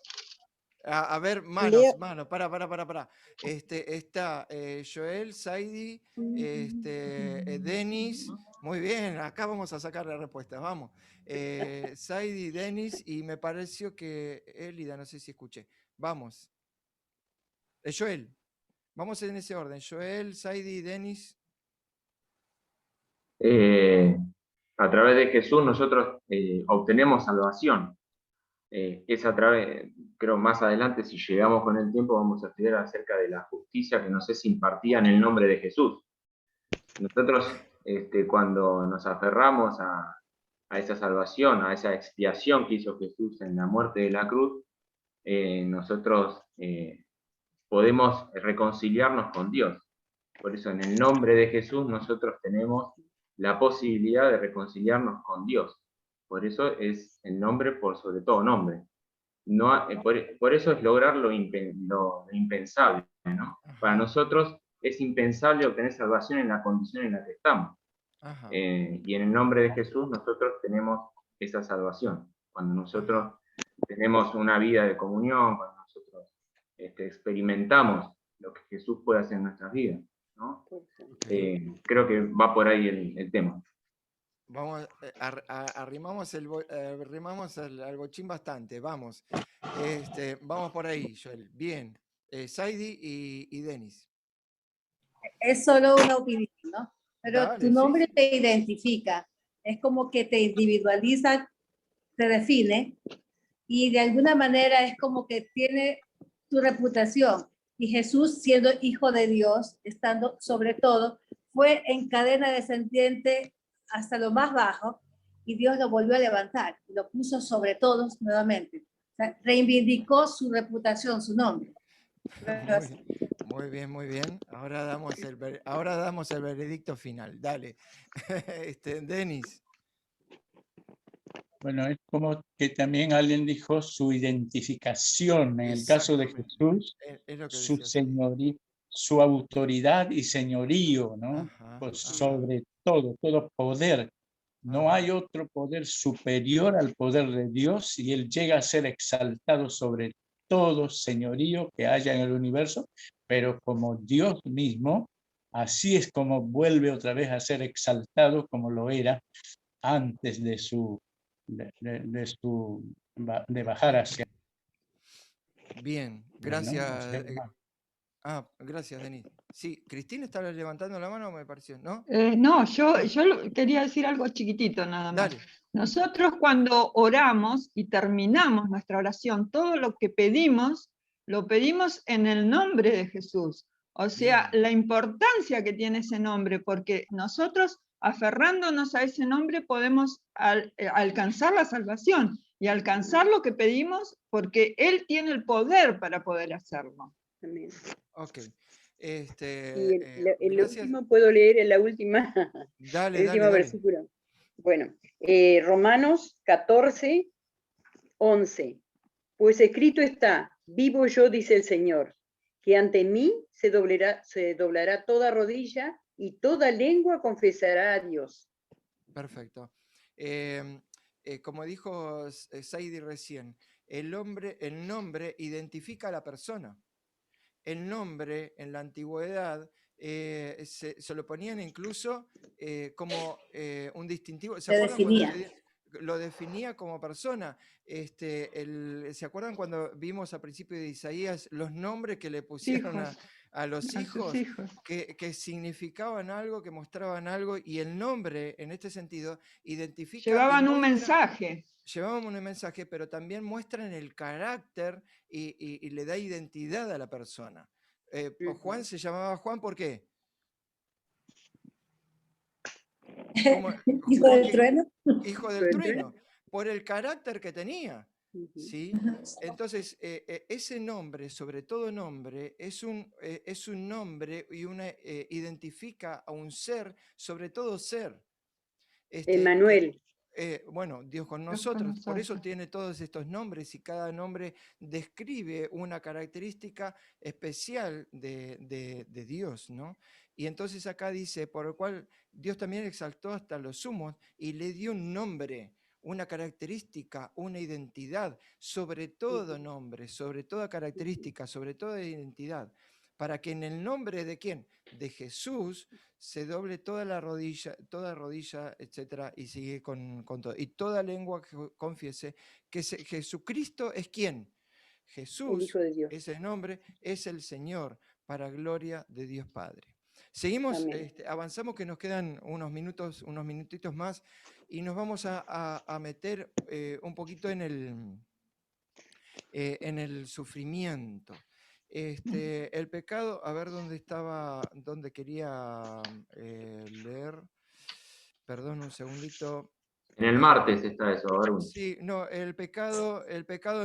A ver, manos, para. Está Joel, Saidi, Denis. Muy bien, acá vamos a sacar la respuesta, vamos. Saidi, Denis, y me pareció que Elida, no sé si escuché. Vamos. Joel, vamos en ese orden. Joel, Saidi, Denis. A través de Jesús nosotros obtenemos salvación. Es a través, creo más adelante, si llegamos con el tiempo, vamos a estudiar acerca de la justicia que nos es impartida en el nombre de Jesús. Nosotros, cuando nos aferramos a esa salvación, a esa expiación que hizo Jesús en la muerte de la cruz, nosotros podemos reconciliarnos con Dios. Por eso en el nombre de Jesús nosotros tenemos la posibilidad de reconciliarnos con Dios. Por eso es el nombre por sobre todo nombre. No, por eso es lograr lo impensable, ¿no? Para nosotros es impensable obtener salvación en la condición en la que estamos. Y en el nombre de Jesús nosotros tenemos esa salvación. Cuando nosotros tenemos una vida de comunión, cuando nosotros experimentamos lo que Jesús puede hacer en nuestras vidas, ¿no? Creo que va por ahí el tema. Vamos, arrimamos al bochín bastante, vamos. Vamos por ahí, Joel. Bien. Saidi y Denis. Es solo una opinión, ¿no? Pero Dale, tu nombre sí. te identifica, es como que te individualiza, te define, y de alguna manera es como que tiene tu reputación. Y Jesús, siendo hijo de Dios, estando sobre todo, fue en cadena descendiente hasta lo más bajo, y Dios lo volvió a levantar, y lo puso sobre todos nuevamente. O sea, reivindicó su reputación, su nombre. Muy bien, muy bien. Ahora damos el veredicto final. Dale. Denis. Bueno, es como que también alguien dijo su identificación. En el caso de Jesús, su señoría, su autoridad y señorío, ¿no? Pues sobre todo poder. No hay otro poder superior al poder de Dios, y Él llega a ser exaltado sobre todo señorío que haya en el universo, pero como Dios mismo, así es como vuelve otra vez a ser exaltado como lo era antes de bajar hacia. Bien, gracias. Gracias, Denis. Sí, Cristina estaba levantando la mano, me pareció, ¿no? No, yo quería decir algo chiquitito nada más. Dale. Nosotros cuando oramos y terminamos nuestra oración, todo lo que pedimos, lo pedimos en el nombre de Jesús. O sea, la importancia que tiene ese nombre, porque nosotros, aferrándonos a ese nombre, podemos alcanzar la salvación y alcanzar lo que pedimos, porque Él tiene el poder para poder hacerlo. Amén. Ok. El último, ¿puedo leer la última? Dale, el último dale. versículo. Bueno, Romanos 14, 11. Pues escrito está: vivo yo, dice el Señor, que ante mí se doblará toda rodilla y toda lengua confesará a Dios. Perfecto. Como dijo Saidi recién, el nombre identifica a la persona. El nombre en la antigüedad se lo ponían incluso como un distintivo. ¿Se acuerdan cuando lo definía como persona? ¿Se acuerdan cuando vimos al principio de Isaías los nombres que le pusieron a los hijos? Que significaban algo, que mostraban algo, y el nombre en este sentido identifica. Llevaban un mensaje. Llevaban un mensaje, pero también muestran el carácter y le da identidad a la persona. Juan se llamaba Juan, ¿por qué? ¿Hijo del trueno? Hijo del trueno, por el carácter que tenía. ¿Sí? Entonces, ese nombre, sobre todo nombre, es un nombre y identifica a un ser, sobre todo ser. Emmanuel. Bueno, Dios con nosotros, por eso tiene todos estos nombres, y cada nombre describe una característica especial de Dios, ¿no? Y entonces acá dice, por lo cual Dios también exaltó hasta los sumos y le dio un nombre, una característica, una identidad, sobre todo nombre, sobre toda característica, sobre toda identidad, para que en el nombre de ¿quién? De Jesús se doble toda rodilla, etcétera, y sigue con todo. Y toda lengua que confiese que Jesucristo es ¿quién? Jesús, el Hijo de Dios. Ese nombre es el Señor, para gloria de Dios Padre. Seguimos, avanzamos, que nos quedan unos minutitos más, y nos vamos a meter un poquito en el sufrimiento. El pecado, a ver dónde quería leer. Perdón, un segundito. En el martes está eso, Arun. Sí, no, el pecado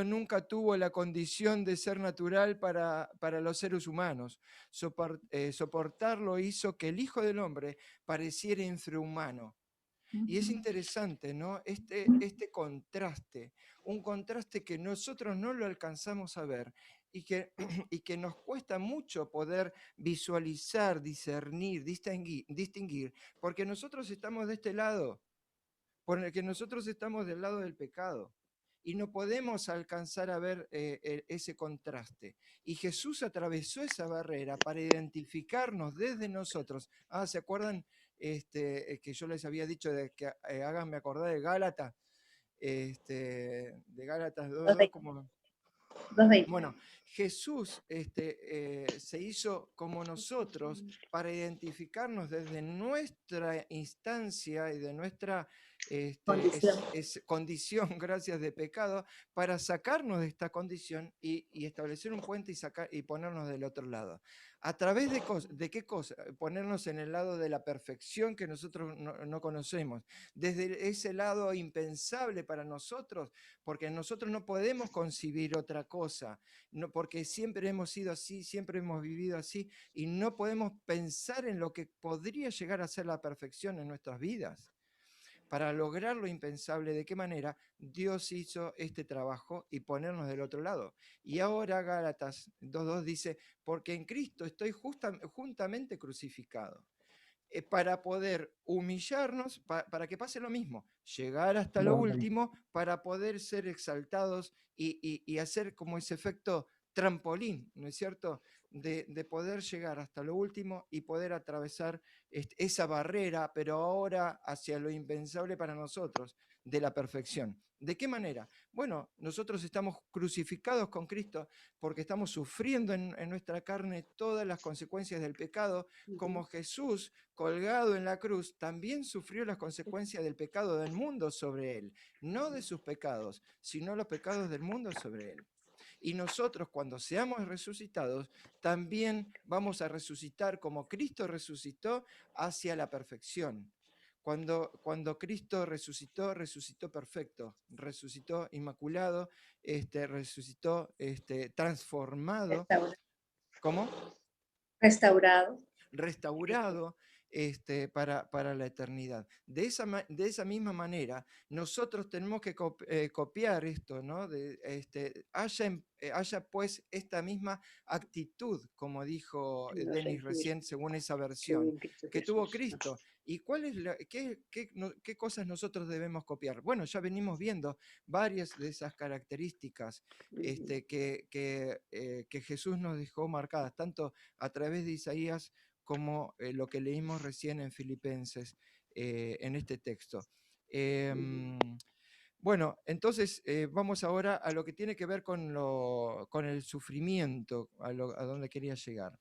nunca tuvo la condición de ser natural para los seres humanos. Soportarlo hizo que el Hijo del Hombre pareciera infrahumano. Y es interesante, ¿no? Este contraste, un contraste que nosotros no lo alcanzamos a ver y que, y que nos cuesta mucho poder visualizar, discernir, distinguir, porque nosotros estamos de este lado, porque nosotros estamos del lado del pecado. Y no podemos alcanzar a ver ese contraste. Y Jesús atravesó esa barrera para identificarnos desde nosotros. ¿Se acuerdan que yo les había dicho de que háganme acordar de Gálatas? De Gálatas 2.2, como... Bueno, Jesús se hizo como nosotros para identificarnos desde nuestra instancia y de nuestra condición, gracias, de pecado, para sacarnos de esta condición y establecer un puente y ponernos del otro lado. ¿A través de qué cosa? Ponernos en el lado de la perfección que nosotros no conocemos. Desde ese lado impensable para nosotros, porque nosotros no podemos concebir otra cosa, porque siempre hemos sido así, siempre hemos vivido así, y no podemos pensar en lo que podría llegar a ser la perfección en nuestras vidas. Para lograr lo impensable, ¿de qué manera? Dios hizo este trabajo y ponernos del otro lado. Y ahora Gálatas 2.2 dice, porque en Cristo estoy juntamente crucificado. Para poder humillarnos, para que pase lo mismo, llegar hasta lo último, para poder ser exaltados y hacer como ese efecto trampolín, ¿no es cierto?, de poder llegar hasta lo último y poder atravesar esa barrera, pero ahora hacia lo impensable para nosotros, de la perfección. ¿De qué manera? Bueno, nosotros estamos crucificados con Cristo porque estamos sufriendo en nuestra carne todas las consecuencias del pecado, como Jesús, colgado en la cruz, también sufrió las consecuencias del pecado del mundo sobre él, no de sus pecados, sino los pecados del mundo sobre él. Y nosotros, cuando seamos resucitados, también vamos a resucitar como Cristo resucitó hacia la perfección. Cuando Cristo resucitó, resucitó perfecto, resucitó inmaculado, resucitó transformado. ¿Cómo? Restaurado. Restaurado para la eternidad. De esa misma manera, nosotros tenemos que copiar esto, ¿no? Haya pues esta misma actitud, como dijo Denis recién, según esa versión, que tuvo Cristo. ¿Y qué cosas nosotros debemos copiar? Bueno, ya venimos viendo varias de esas características que Jesús nos dejó marcadas, tanto a través de Isaías como lo que leímos recién en Filipenses, en este texto. Bueno, entonces vamos ahora a lo que tiene que ver con el sufrimiento, a donde quería llegar.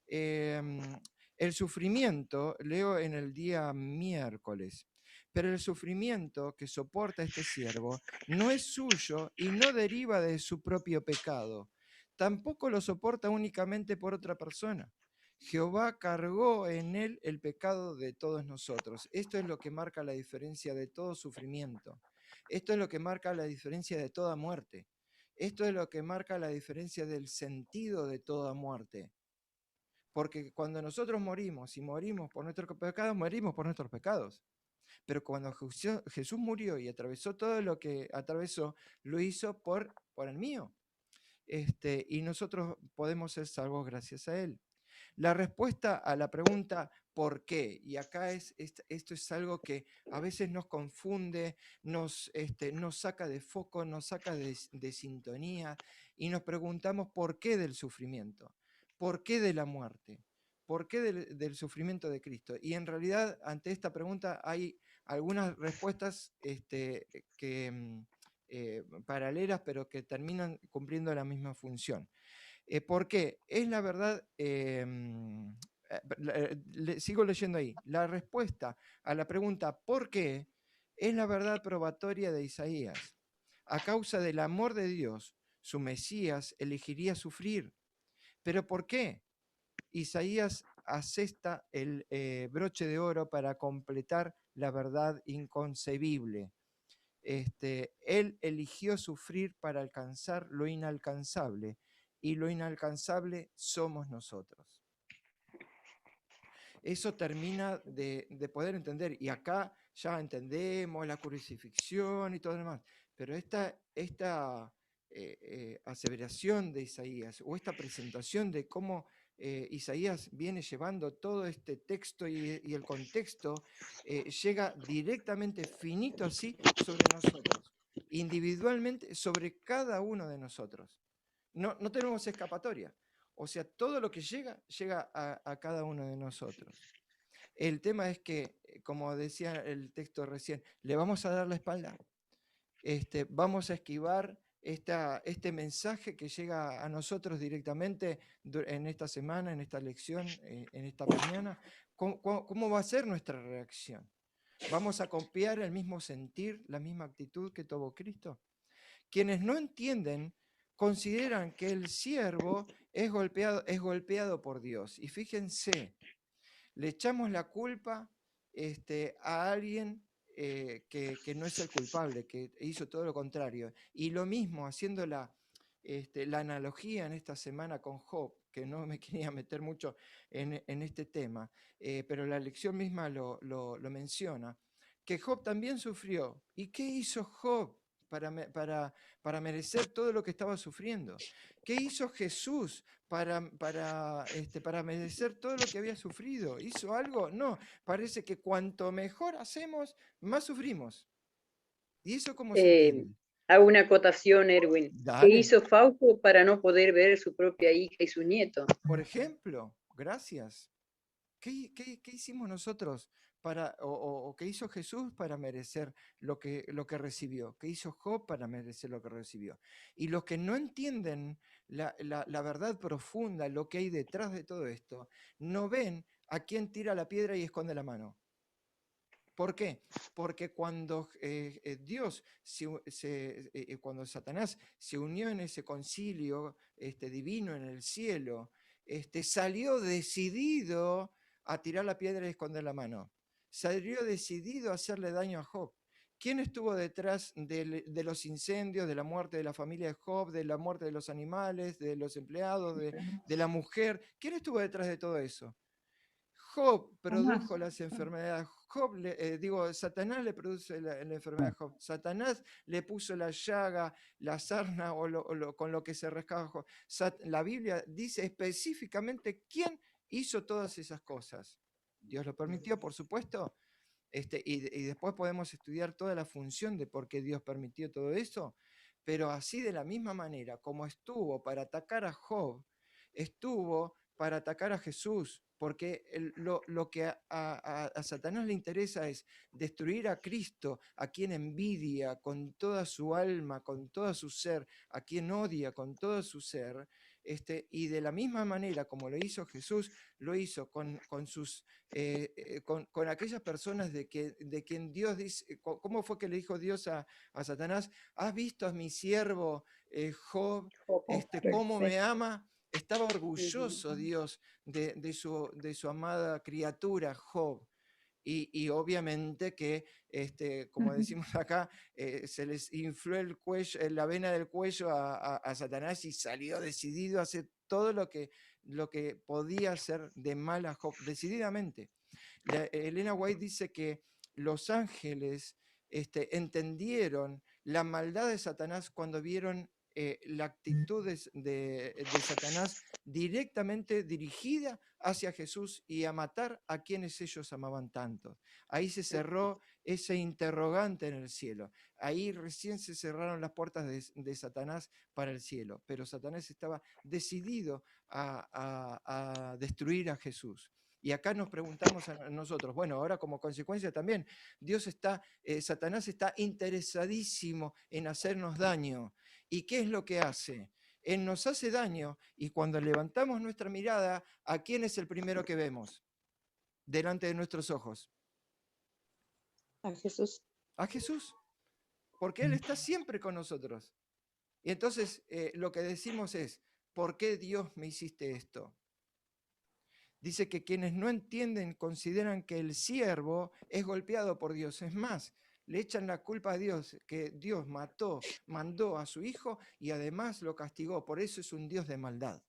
El sufrimiento, leo en el día miércoles, pero el sufrimiento que soporta este siervo no es suyo y no deriva de su propio pecado. Tampoco lo soporta únicamente por otra persona. Jehová cargó en él el pecado de todos nosotros. Esto es lo que marca la diferencia de todo sufrimiento. Esto es lo que marca la diferencia de toda muerte. Esto es lo que marca la diferencia del sentido de toda muerte. Porque cuando nosotros morimos y morimos por nuestros pecados, morimos por nuestros pecados. Pero cuando Jesús murió y atravesó todo lo que atravesó, lo hizo por el mío. Y nosotros podemos ser salvos gracias a él. La respuesta a la pregunta ¿por qué? Y acá esto es algo que a veces nos confunde, nos saca de foco, nos saca de sintonía y nos preguntamos ¿por qué del sufrimiento? ¿Por qué de la muerte? ¿Por qué del sufrimiento de Cristo? Y en realidad ante esta pregunta hay algunas respuestas paralelas, pero que terminan cumpliendo la misma función. ¿Por qué? Es la verdad, sigo leyendo ahí, la respuesta a la pregunta ¿por qué? Es la verdad probatoria de Isaías. A causa del amor de Dios, su Mesías elegiría sufrir. ¿Pero por qué? Isaías asesta el broche de oro para completar la verdad inconcebible. Él eligió sufrir para alcanzar lo inalcanzable, y lo inalcanzable somos nosotros. Eso termina de poder entender, y acá ya entendemos la crucifixión y todo lo demás, pero esta aseveración de Isaías, o esta presentación de cómo Isaías viene llevando todo este texto y el contexto, llega directamente, finito así, sobre nosotros, individualmente, sobre cada uno de nosotros. No tenemos escapatoria. O sea, todo lo que llega a cada uno de nosotros. El tema es que, como decía el texto recién, le vamos a dar la espalda. Vamos a esquivar este mensaje que llega a nosotros directamente en esta semana, en esta lección, en esta mañana. ¿Cómo va a ser nuestra reacción? ¿Vamos a copiar el mismo sentir, la misma actitud que tuvo Cristo? Quienes no entienden consideran que el siervo es golpeado por Dios. Y fíjense, le echamos la culpa a alguien que no es el culpable, que hizo todo lo contrario. Y lo mismo, haciendo la analogía en esta semana con Job, que no me quería meter mucho en este tema, pero la lección misma lo menciona, que Job también sufrió. ¿Y qué hizo Job para merecer todo lo que estaba sufriendo? ¿Qué hizo Jesús para merecer todo lo que había sufrido? ¿Hizo algo? No, parece que cuanto mejor hacemos, más sufrimos. ¿Y eso cómo se entiende? Hago una acotación, Erwin. Dale. ¿Qué hizo Fausto para no poder ver su propia hija y su nieto? Por ejemplo, gracias. ¿Qué hicimos nosotros o qué hizo Jesús para merecer lo que recibió? ¿Qué hizo Job para merecer lo que recibió? Y los que no entienden la verdad profunda, lo que hay detrás de todo esto, no ven a quién tira la piedra y esconde la mano. ¿Por qué? Porque cuando cuando Satanás se unió en ese concilio divino en el cielo, salió decidido a tirar la piedra y esconder la mano. Salió decidido a hacerle daño a Job. ¿Quién estuvo detrás de los incendios, de la muerte de la familia de Job, de la muerte de los animales, de los empleados, de la mujer? ¿Quién estuvo detrás de todo eso? Job produjo las enfermedades. Satanás le produce la enfermedad a Job. Satanás le puso la llaga, la sarna con lo que se rascaba Job. La Biblia dice específicamente quién hizo todas esas cosas. Dios lo permitió, por supuesto. Y después podemos estudiar toda la función de por qué Dios permitió todo eso. Pero así, de la misma manera como estuvo para atacar a Job, estuvo para atacar a Jesús, porque lo que a Satanás le interesa es destruir a Cristo, a quien envidia con toda su alma, con todo su ser, a quien odia con todo su ser, y de la misma manera como lo hizo Jesús, lo hizo con aquellas personas de quien Dios dice. ¿Cómo fue que le dijo Dios a Satanás? ¿Has visto a mi siervo Job, cómo me ama? Estaba orgulloso Dios de su amada criatura Job. Y obviamente que, como decimos acá, se les infló el cuello, la vena del cuello a Satanás, y salió decidido a hacer todo lo que podía hacer de mal a Job, decididamente. Elena White dice que los ángeles entendieron la maldad de Satanás cuando vieron la actitud de Satanás directamente dirigida hacia Jesús y a matar a quienes ellos amaban tanto. Ahí se cerró ese interrogante en el cielo. Ahí recién se cerraron las puertas de Satanás para el cielo. Pero Satanás estaba decidido a destruir a Jesús. Y acá nos preguntamos a nosotros, bueno, ahora como consecuencia también, Satanás está interesadísimo en hacernos daño. ¿Y qué es lo que hace? Él nos hace daño, y cuando levantamos nuestra mirada, ¿a quién es el primero que vemos delante de nuestros ojos? A Jesús. A Jesús, porque Él está siempre con nosotros. Y entonces lo que decimos es, ¿por qué Dios me hiciste esto? Dice que quienes no entienden consideran que el siervo es golpeado por Dios. Es más, le echan la culpa a Dios, que Dios mandó a su hijo y además lo castigó. Por eso es un Dios de maldad.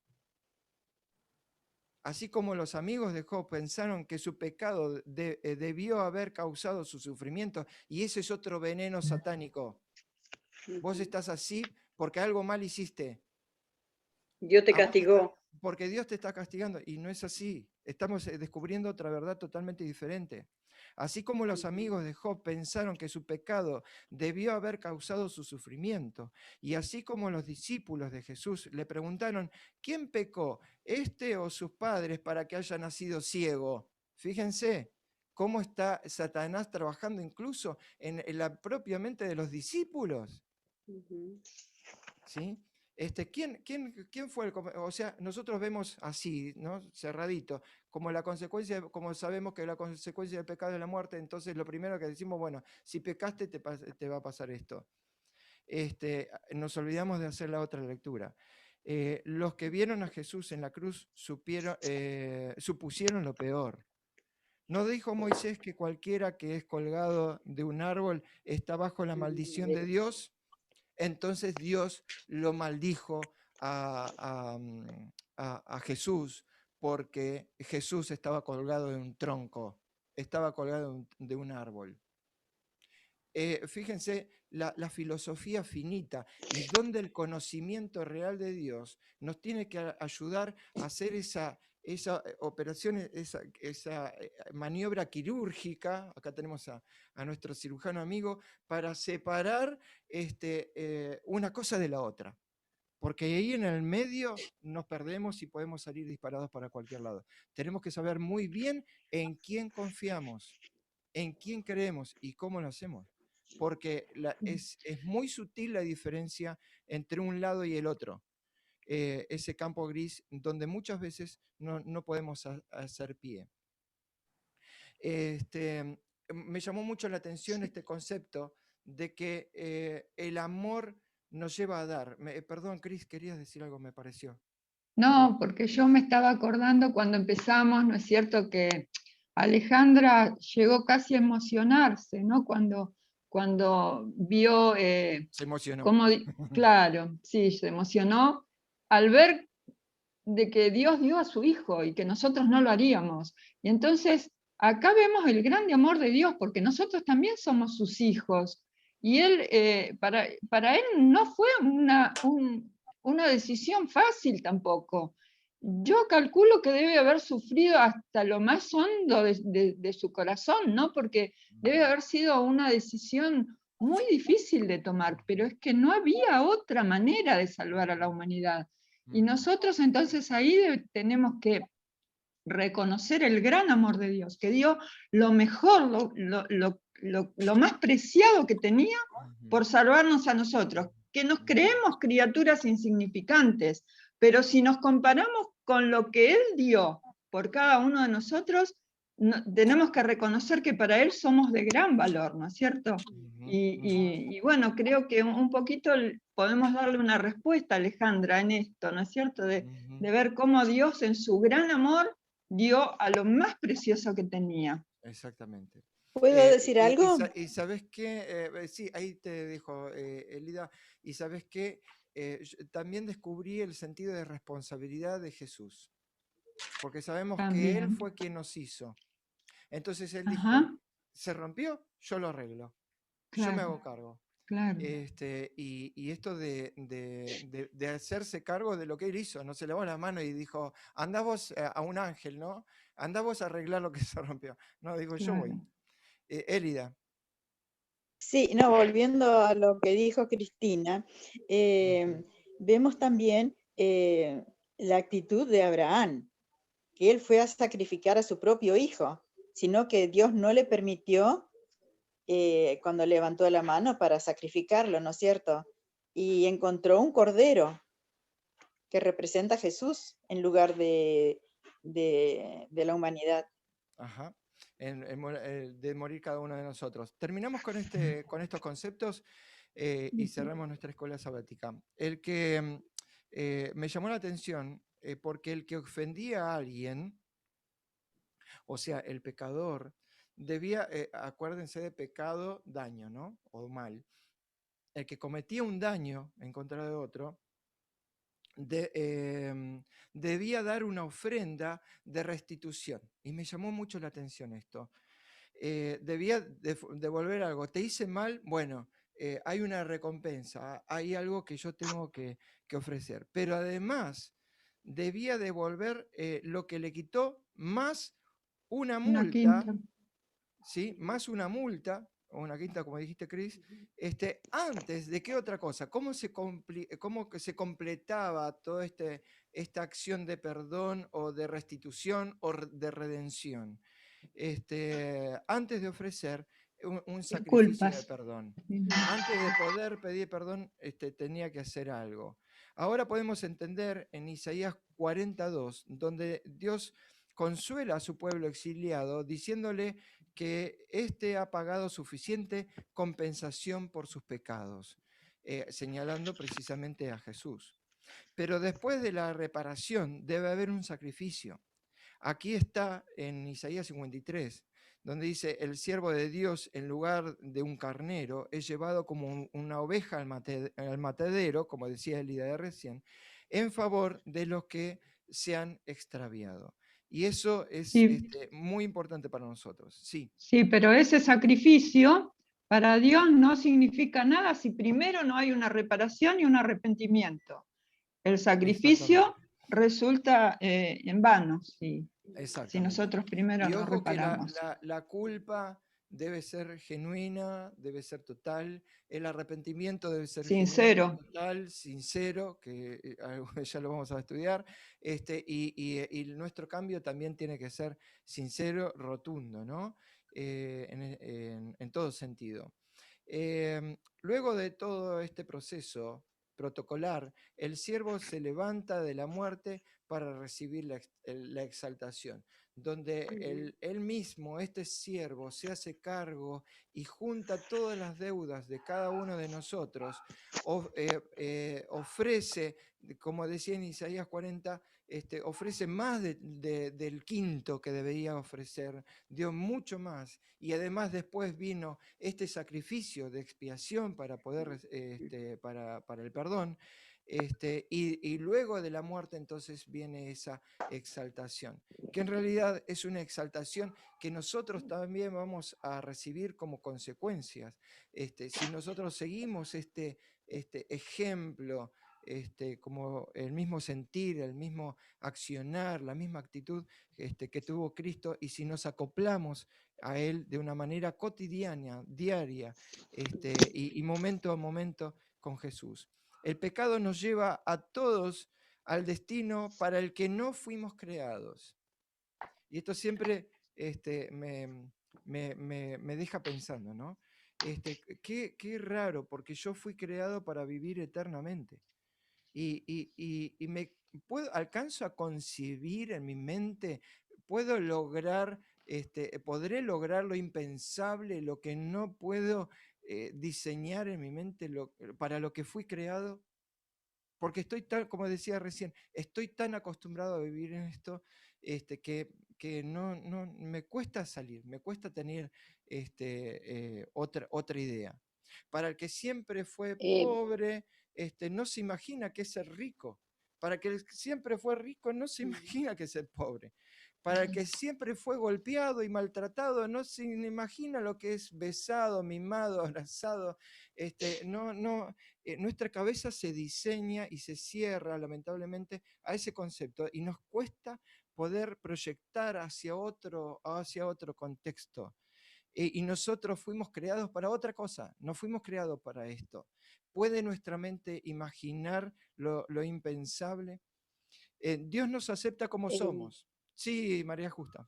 Así como los amigos de Job pensaron que su pecado debió haber causado su sufrimiento, y ese es otro veneno satánico. Vos estás así porque algo mal hiciste. Dios te castigó. Porque Dios te está castigando, y no es así. Estamos descubriendo otra verdad totalmente diferente. Así como los amigos de Job pensaron que su pecado debió haber causado su sufrimiento, y así como los discípulos de Jesús le preguntaron, ¿quién pecó, este o sus padres, para que haya nacido ciego? Fíjense cómo está Satanás trabajando incluso en la propia mente de los discípulos. ¿Sí? ¿Quién fue el? O sea, nosotros vemos así, ¿no? Cerradito, como la consecuencia, como sabemos que la consecuencia del pecado es la muerte, entonces lo primero que decimos, bueno, si pecaste te va a pasar esto. Nos olvidamos de hacer la otra lectura. Los que vieron a Jesús en la cruz supusieron lo peor. ¿No dijo Moisés que cualquiera que es colgado de un árbol está bajo la maldición de Dios? Entonces Dios lo maldijo a Jesús porque Jesús estaba colgado de un tronco, estaba colgado de un árbol. Fíjense la filosofía finita y donde el conocimiento real de Dios nos tiene que ayudar a hacer esa operación, esa maniobra quirúrgica. Acá tenemos a nuestro cirujano amigo para separar una cosa de la otra. Porque ahí en el medio nos perdemos y podemos salir disparados para cualquier lado. Tenemos que saber muy bien en quién confiamos, en quién creemos y cómo lo hacemos. Porque es muy sutil la diferencia entre un lado y el otro. Ese campo gris donde muchas veces no podemos hacer pie. Me llamó mucho la atención este concepto de que el amor nos lleva a dar. Perdón, Cris, querías decir algo, me pareció. No, porque yo me estaba acordando cuando empezamos, ¿no es cierto?, que Alejandra llegó casi a emocionarse, ¿no? Cuando vio... se emocionó. Claro, sí, se emocionó al ver de que Dios dio a su Hijo y que nosotros no lo haríamos. Y entonces acá vemos el grande amor de Dios, porque nosotros también somos sus hijos. Y Él, para Él no fue una decisión fácil tampoco. Yo calculo que debe haber sufrido hasta lo más hondo de su corazón, ¿no? Porque debe haber sido una decisión muy difícil de tomar, pero es que no había otra manera de salvar a la humanidad. Y nosotros entonces ahí tenemos que reconocer el gran amor de Dios, que dio lo mejor, lo más preciado que tenía por salvarnos a nosotros, que nos creemos criaturas insignificantes, pero si nos comparamos con lo que Él dio por cada uno de nosotros, tenemos que reconocer que para Él somos de gran valor, ¿no es cierto? Y bueno, creo que un poquito podemos darle una respuesta a Alejandra en esto, ¿no es cierto? De ver cómo Dios en su gran amor dio a lo más precioso que tenía. Exactamente. ¿Puedo decir algo? Y ¿sabes qué? Sí, ahí te dejo, Elida. Y ¿sabes qué? También descubrí el sentido de responsabilidad de Jesús. Porque sabemos que Él fue quien nos hizo. Entonces Él dijo, se rompió, yo lo arreglo. Claro. Yo me hago cargo. Claro. Y esto de hacerse cargo de lo que Él hizo, no se lavó la mano y dijo, andá vos a un ángel, ¿no? Andá vos a arreglar lo que se rompió. No, digo, claro. Yo voy. Elida. Sí, no, volviendo a lo que dijo Cristina, vemos también la actitud de Abraham, que él fue a sacrificar a su propio hijo, sino que Dios no le permitió cuando levantó la mano para sacrificarlo, ¿no es cierto? Y encontró un cordero que representa a Jesús en lugar de la humanidad. Ajá. De morir cada uno de nosotros. Terminamos con estos conceptos y cerramos nuestra escuela sabática. El que me llamó la atención, porque el que ofendía a alguien O sea, el pecador debía, acuérdense de pecado, daño, ¿no? O mal. El que cometía un daño en contra de otro, debía dar una ofrenda de restitución. Y me llamó mucho la atención esto. Debía devolver algo. ¿Te hice mal? Bueno, hay una recompensa, hay algo que yo tengo que ofrecer. Pero además, debía devolver lo que le quitó más una Una multa, quinta. ¿sí? Más una multa, o una quinta, como dijiste, Cris, antes de qué otra cosa, cómo que se completaba toda esta acción de perdón o de restitución o de redención. Antes de ofrecer un sacrificio de Disculpas. perdón. Antes de poder pedir perdón, tenía que hacer algo. Ahora podemos entender en Isaías 42, donde Dios consuela a su pueblo exiliado, diciéndole que éste ha pagado suficiente compensación por sus pecados, señalando precisamente a Jesús. Pero después de la reparación debe haber un sacrificio. Aquí está en Isaías 53, donde dice, el siervo de Dios en lugar de un carnero es llevado como una oveja al matadero, como decía Elida de recién, en favor de los que se han extraviado. Y eso es muy importante para nosotros. Sí. Sí, pero ese sacrificio para Dios no significa nada si primero no hay una reparación y un arrepentimiento. El sacrificio resulta en vano si nosotros primero no reparamos. La culpa debe ser genuina, debe ser total, el arrepentimiento debe ser sincero, genuino, total, sincero, que ya lo vamos a estudiar, y nuestro cambio también tiene que ser sincero, rotundo, ¿no? En todo sentido. Luego de todo este proceso protocolar, el siervo se levanta de la muerte para recibir la exaltación, donde él mismo, este siervo, se hace cargo y junta todas las deudas de cada uno de nosotros, ofrece, como decía en Isaías 40, ofrece más del quinto que debería ofrecer, dio mucho más, y además después vino este sacrificio de expiación para poder, para el perdón, y luego de la muerte entonces viene esa exaltación, que en realidad es una exaltación que nosotros también vamos a recibir como consecuencias. Si nosotros seguimos este ejemplo, como el mismo sentir, el mismo accionar, la misma actitud que tuvo Cristo, y si nos acoplamos a Él de una manera cotidiana, diaria, y momento a momento con Jesús. El pecado nos lleva a todos al destino para el que no fuimos creados. Y esto siempre me deja pensando, ¿no? Qué raro, porque yo fui creado para vivir eternamente. Y alcanzo a concebir en mi mente, podré lograr lo impensable, lo que no puedo diseñar en mi mente para lo que fui creado, porque estoy tan, como decía recién, estoy tan acostumbrado a vivir en esto, que no me cuesta salir, me cuesta tener otra idea. Para el que siempre fue pobre, no se imagina qué es ser rico. Para el que siempre fue rico, no se imagina qué es ser pobre. Para el que siempre fue golpeado y maltratado, no se imagina lo que es besado, mimado, abrazado. Nuestra cabeza se diseña y se cierra, lamentablemente, a ese concepto, y nos cuesta poder proyectar hacia otro contexto. Y nosotros fuimos creados para otra cosa, no fuimos creados para esto. ¿Puede nuestra mente imaginar lo impensable? Dios nos acepta como somos. Sí, María Justa.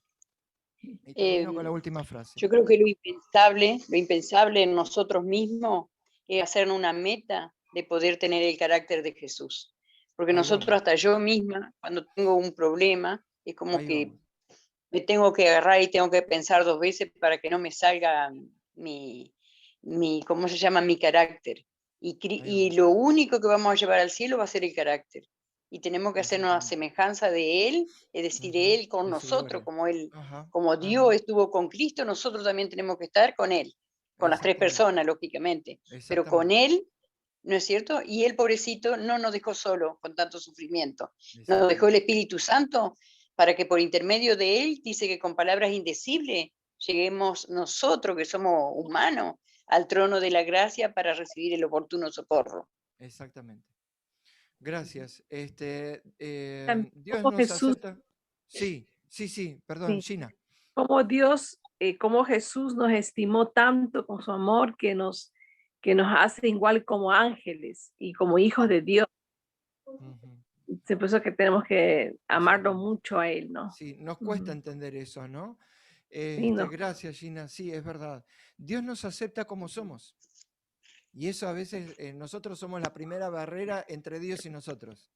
Y termino con la última frase. Yo creo que lo impensable en nosotros mismos es hacernos una meta de poder tener el carácter de Jesús. Porque nosotros, hasta yo misma, cuando tengo un problema, es como que me tengo que agarrar y tengo que pensar 2 veces para que no me salga ¿cómo se llama? Mi carácter. Y lo único que vamos a llevar al cielo va a ser el carácter. y tenemos que hacernos a semejanza de Él, es decir, Él con nosotros, como Dios estuvo con Cristo, nosotros también tenemos que estar con Él, con las tres personas, lógicamente, pero con Él, ¿no es cierto? Y Él, pobrecito, no nos dejó solo con tanto sufrimiento, nos dejó el Espíritu Santo para que por intermedio de Él, dice que con palabras indecibles, lleguemos nosotros, que somos humanos, al trono de la gracia para recibir el oportuno socorro. Exactamente. Gracias. Dios nos acepta. Sí, perdón, Gina. Como Jesús nos estimó tanto con su amor que nos hace igual como ángeles y como hijos de Dios. Por eso que tenemos que amarlo mucho a Él, ¿no? Sí, nos cuesta entender eso, ¿no? ¿no? Gracias, Gina. Sí, es verdad. Dios nos acepta como somos. Y eso a veces nosotros somos la primera barrera entre Dios y nosotros.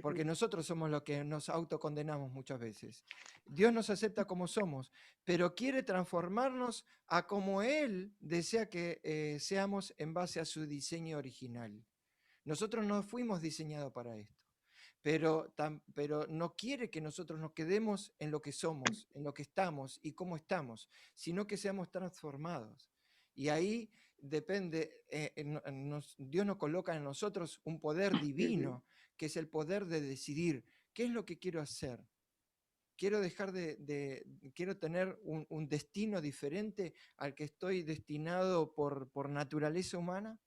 Porque nosotros somos los que nos autocondenamos muchas veces. Dios nos acepta como somos, pero quiere transformarnos a como Él desea que seamos en base a su diseño original. Nosotros no fuimos diseñados para esto. Pero no quiere que nosotros nos quedemos en lo que somos, en lo que estamos y cómo estamos, sino que seamos transformados. Y ahí depende, Dios nos coloca en nosotros un poder divino, que es el poder de decidir qué es lo que quiero hacer. Quiero quiero tener un destino diferente al que estoy destinado por naturaleza humana.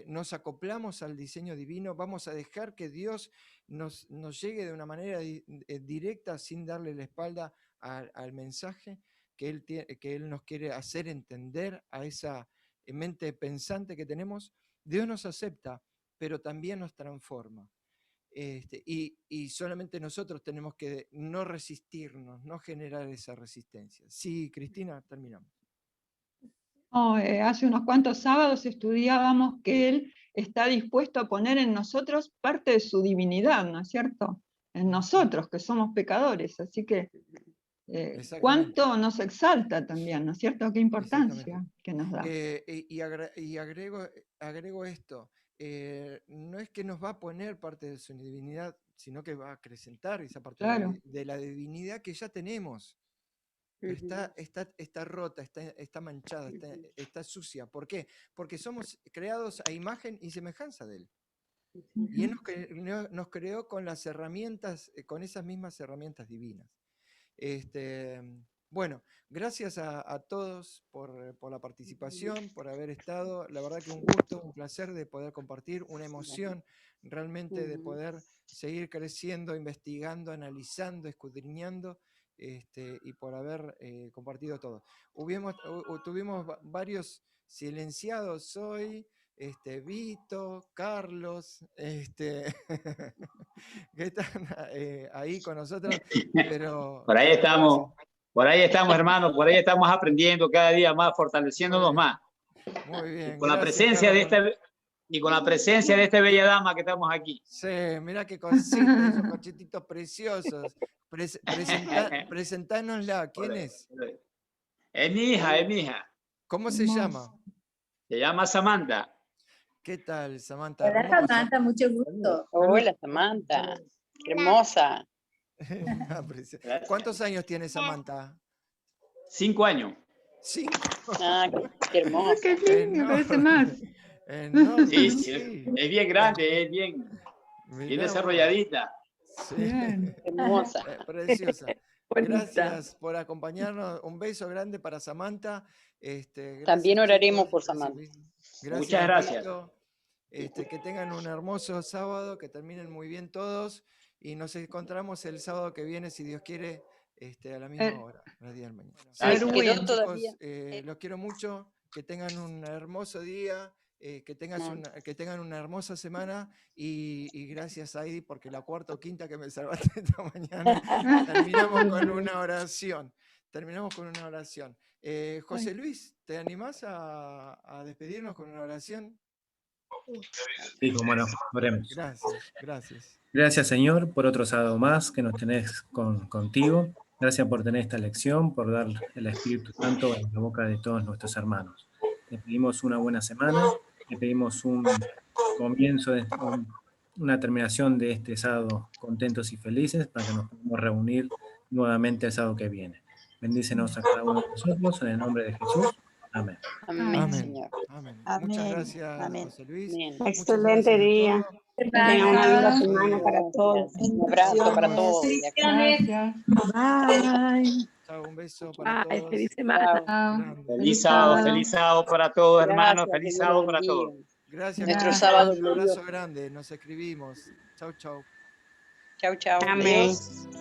Nos acoplamos al diseño divino, vamos a dejar que Dios nos llegue de una manera directa sin darle la espalda al mensaje que Él nos quiere hacer entender a esa mente pensante que tenemos. Dios nos acepta, pero también nos transforma. Y solamente nosotros tenemos que no resistirnos, no generar esa resistencia. Sí, Cristina, terminamos. Hace unos cuantos sábados estudiábamos que Él está dispuesto a poner en nosotros parte de su divinidad, ¿no es cierto? En nosotros, que somos pecadores, así que cuánto nos exalta también, ¿no es cierto? Qué importancia que nos da. Y agrego esto, no es que nos va a poner parte de su divinidad, sino que va a acrecentar esa parte de la divinidad que ya tenemos. Pero está rota, está manchada, está sucia. ¿Por qué? Porque somos creados a imagen y semejanza de Él. Y Él nos creó con las herramientas, con esas mismas herramientas divinas. Bueno, gracias a todos por la participación, por haber estado. La verdad que un gusto, un placer de poder compartir, una emoción realmente de poder seguir creciendo, investigando, analizando, escudriñando. Y por haber compartido todo. Tuvimos varios silenciados hoy, Vito, Carlos, que están ahí con nosotros, pero... Por ahí estamos, hermanos, por ahí estamos aprendiendo cada día más, fortaleciéndonos más. Muy bien. Con la presencia con la presencia de esta bella dama que estamos aquí. Sí, mirá qué cositas, esos cochetitos preciosos. Presentánosla, ¿quién es? Es mi hija, ¿Cómo se llama? Se llama Samantha. ¿Qué tal, Samantha? Hola, Samantha, mucho gusto. Hola, Samantha. Qué hermosa. ¿Cuántos años tiene Samantha? 5 años. 5. Ah, qué hermosa. Qué bien, me parece más. Sí, es bien grande, es bien desarrolladita. Sí. Bien. Hermosa. Preciosa. Gracias por acompañarnos. Un beso grande para Samantha. También oraremos por Samantha. Muchas gracias. Que tengan un hermoso sábado, que terminen muy bien todos y nos encontramos el sábado que viene, si Dios quiere, a la misma hora, a las 10 de la mañana. Chicos, los quiero mucho, que tengan un hermoso día. Que tengan una hermosa semana y gracias, Heidi, porque la cuarta o quinta que me salvaste esta mañana, terminamos con una oración. José Luis, ¿te animás a despedirnos con una oración? Sí, cómo no, oremos. Gracias. Gracias, Señor, por otro sábado más que nos tenés contigo. Gracias por tener esta lección, por dar el Espíritu Santo en la boca de todos nuestros hermanos. Te pedimos una buena semana. Le pedimos un comienzo, una terminación de este sábado contentos y felices para que nos podamos reunir nuevamente el sábado que viene. Bendícenos a cada uno de nosotros en el nombre de Jesús. Amén. Amén, Señor. Amén. Amén. Muchas gracias, Amén. José Luis. Amén. Muchas Excelente gracias a día. todos. Que tengan una linda semana para todos. Un abrazo para todos. Gracias. Bye. Chao, un beso para Ay, todos. feliz semana. Grande. Feliz sábado para todos, hermanos. Gracias, Feliz que Dios sábado los para bendiga. todos. Gracias. Nuestro José. sábado Un abrazo glorioso. grande. Nos escribimos. Chau, chau. Chau, chau. Amén. Adiós.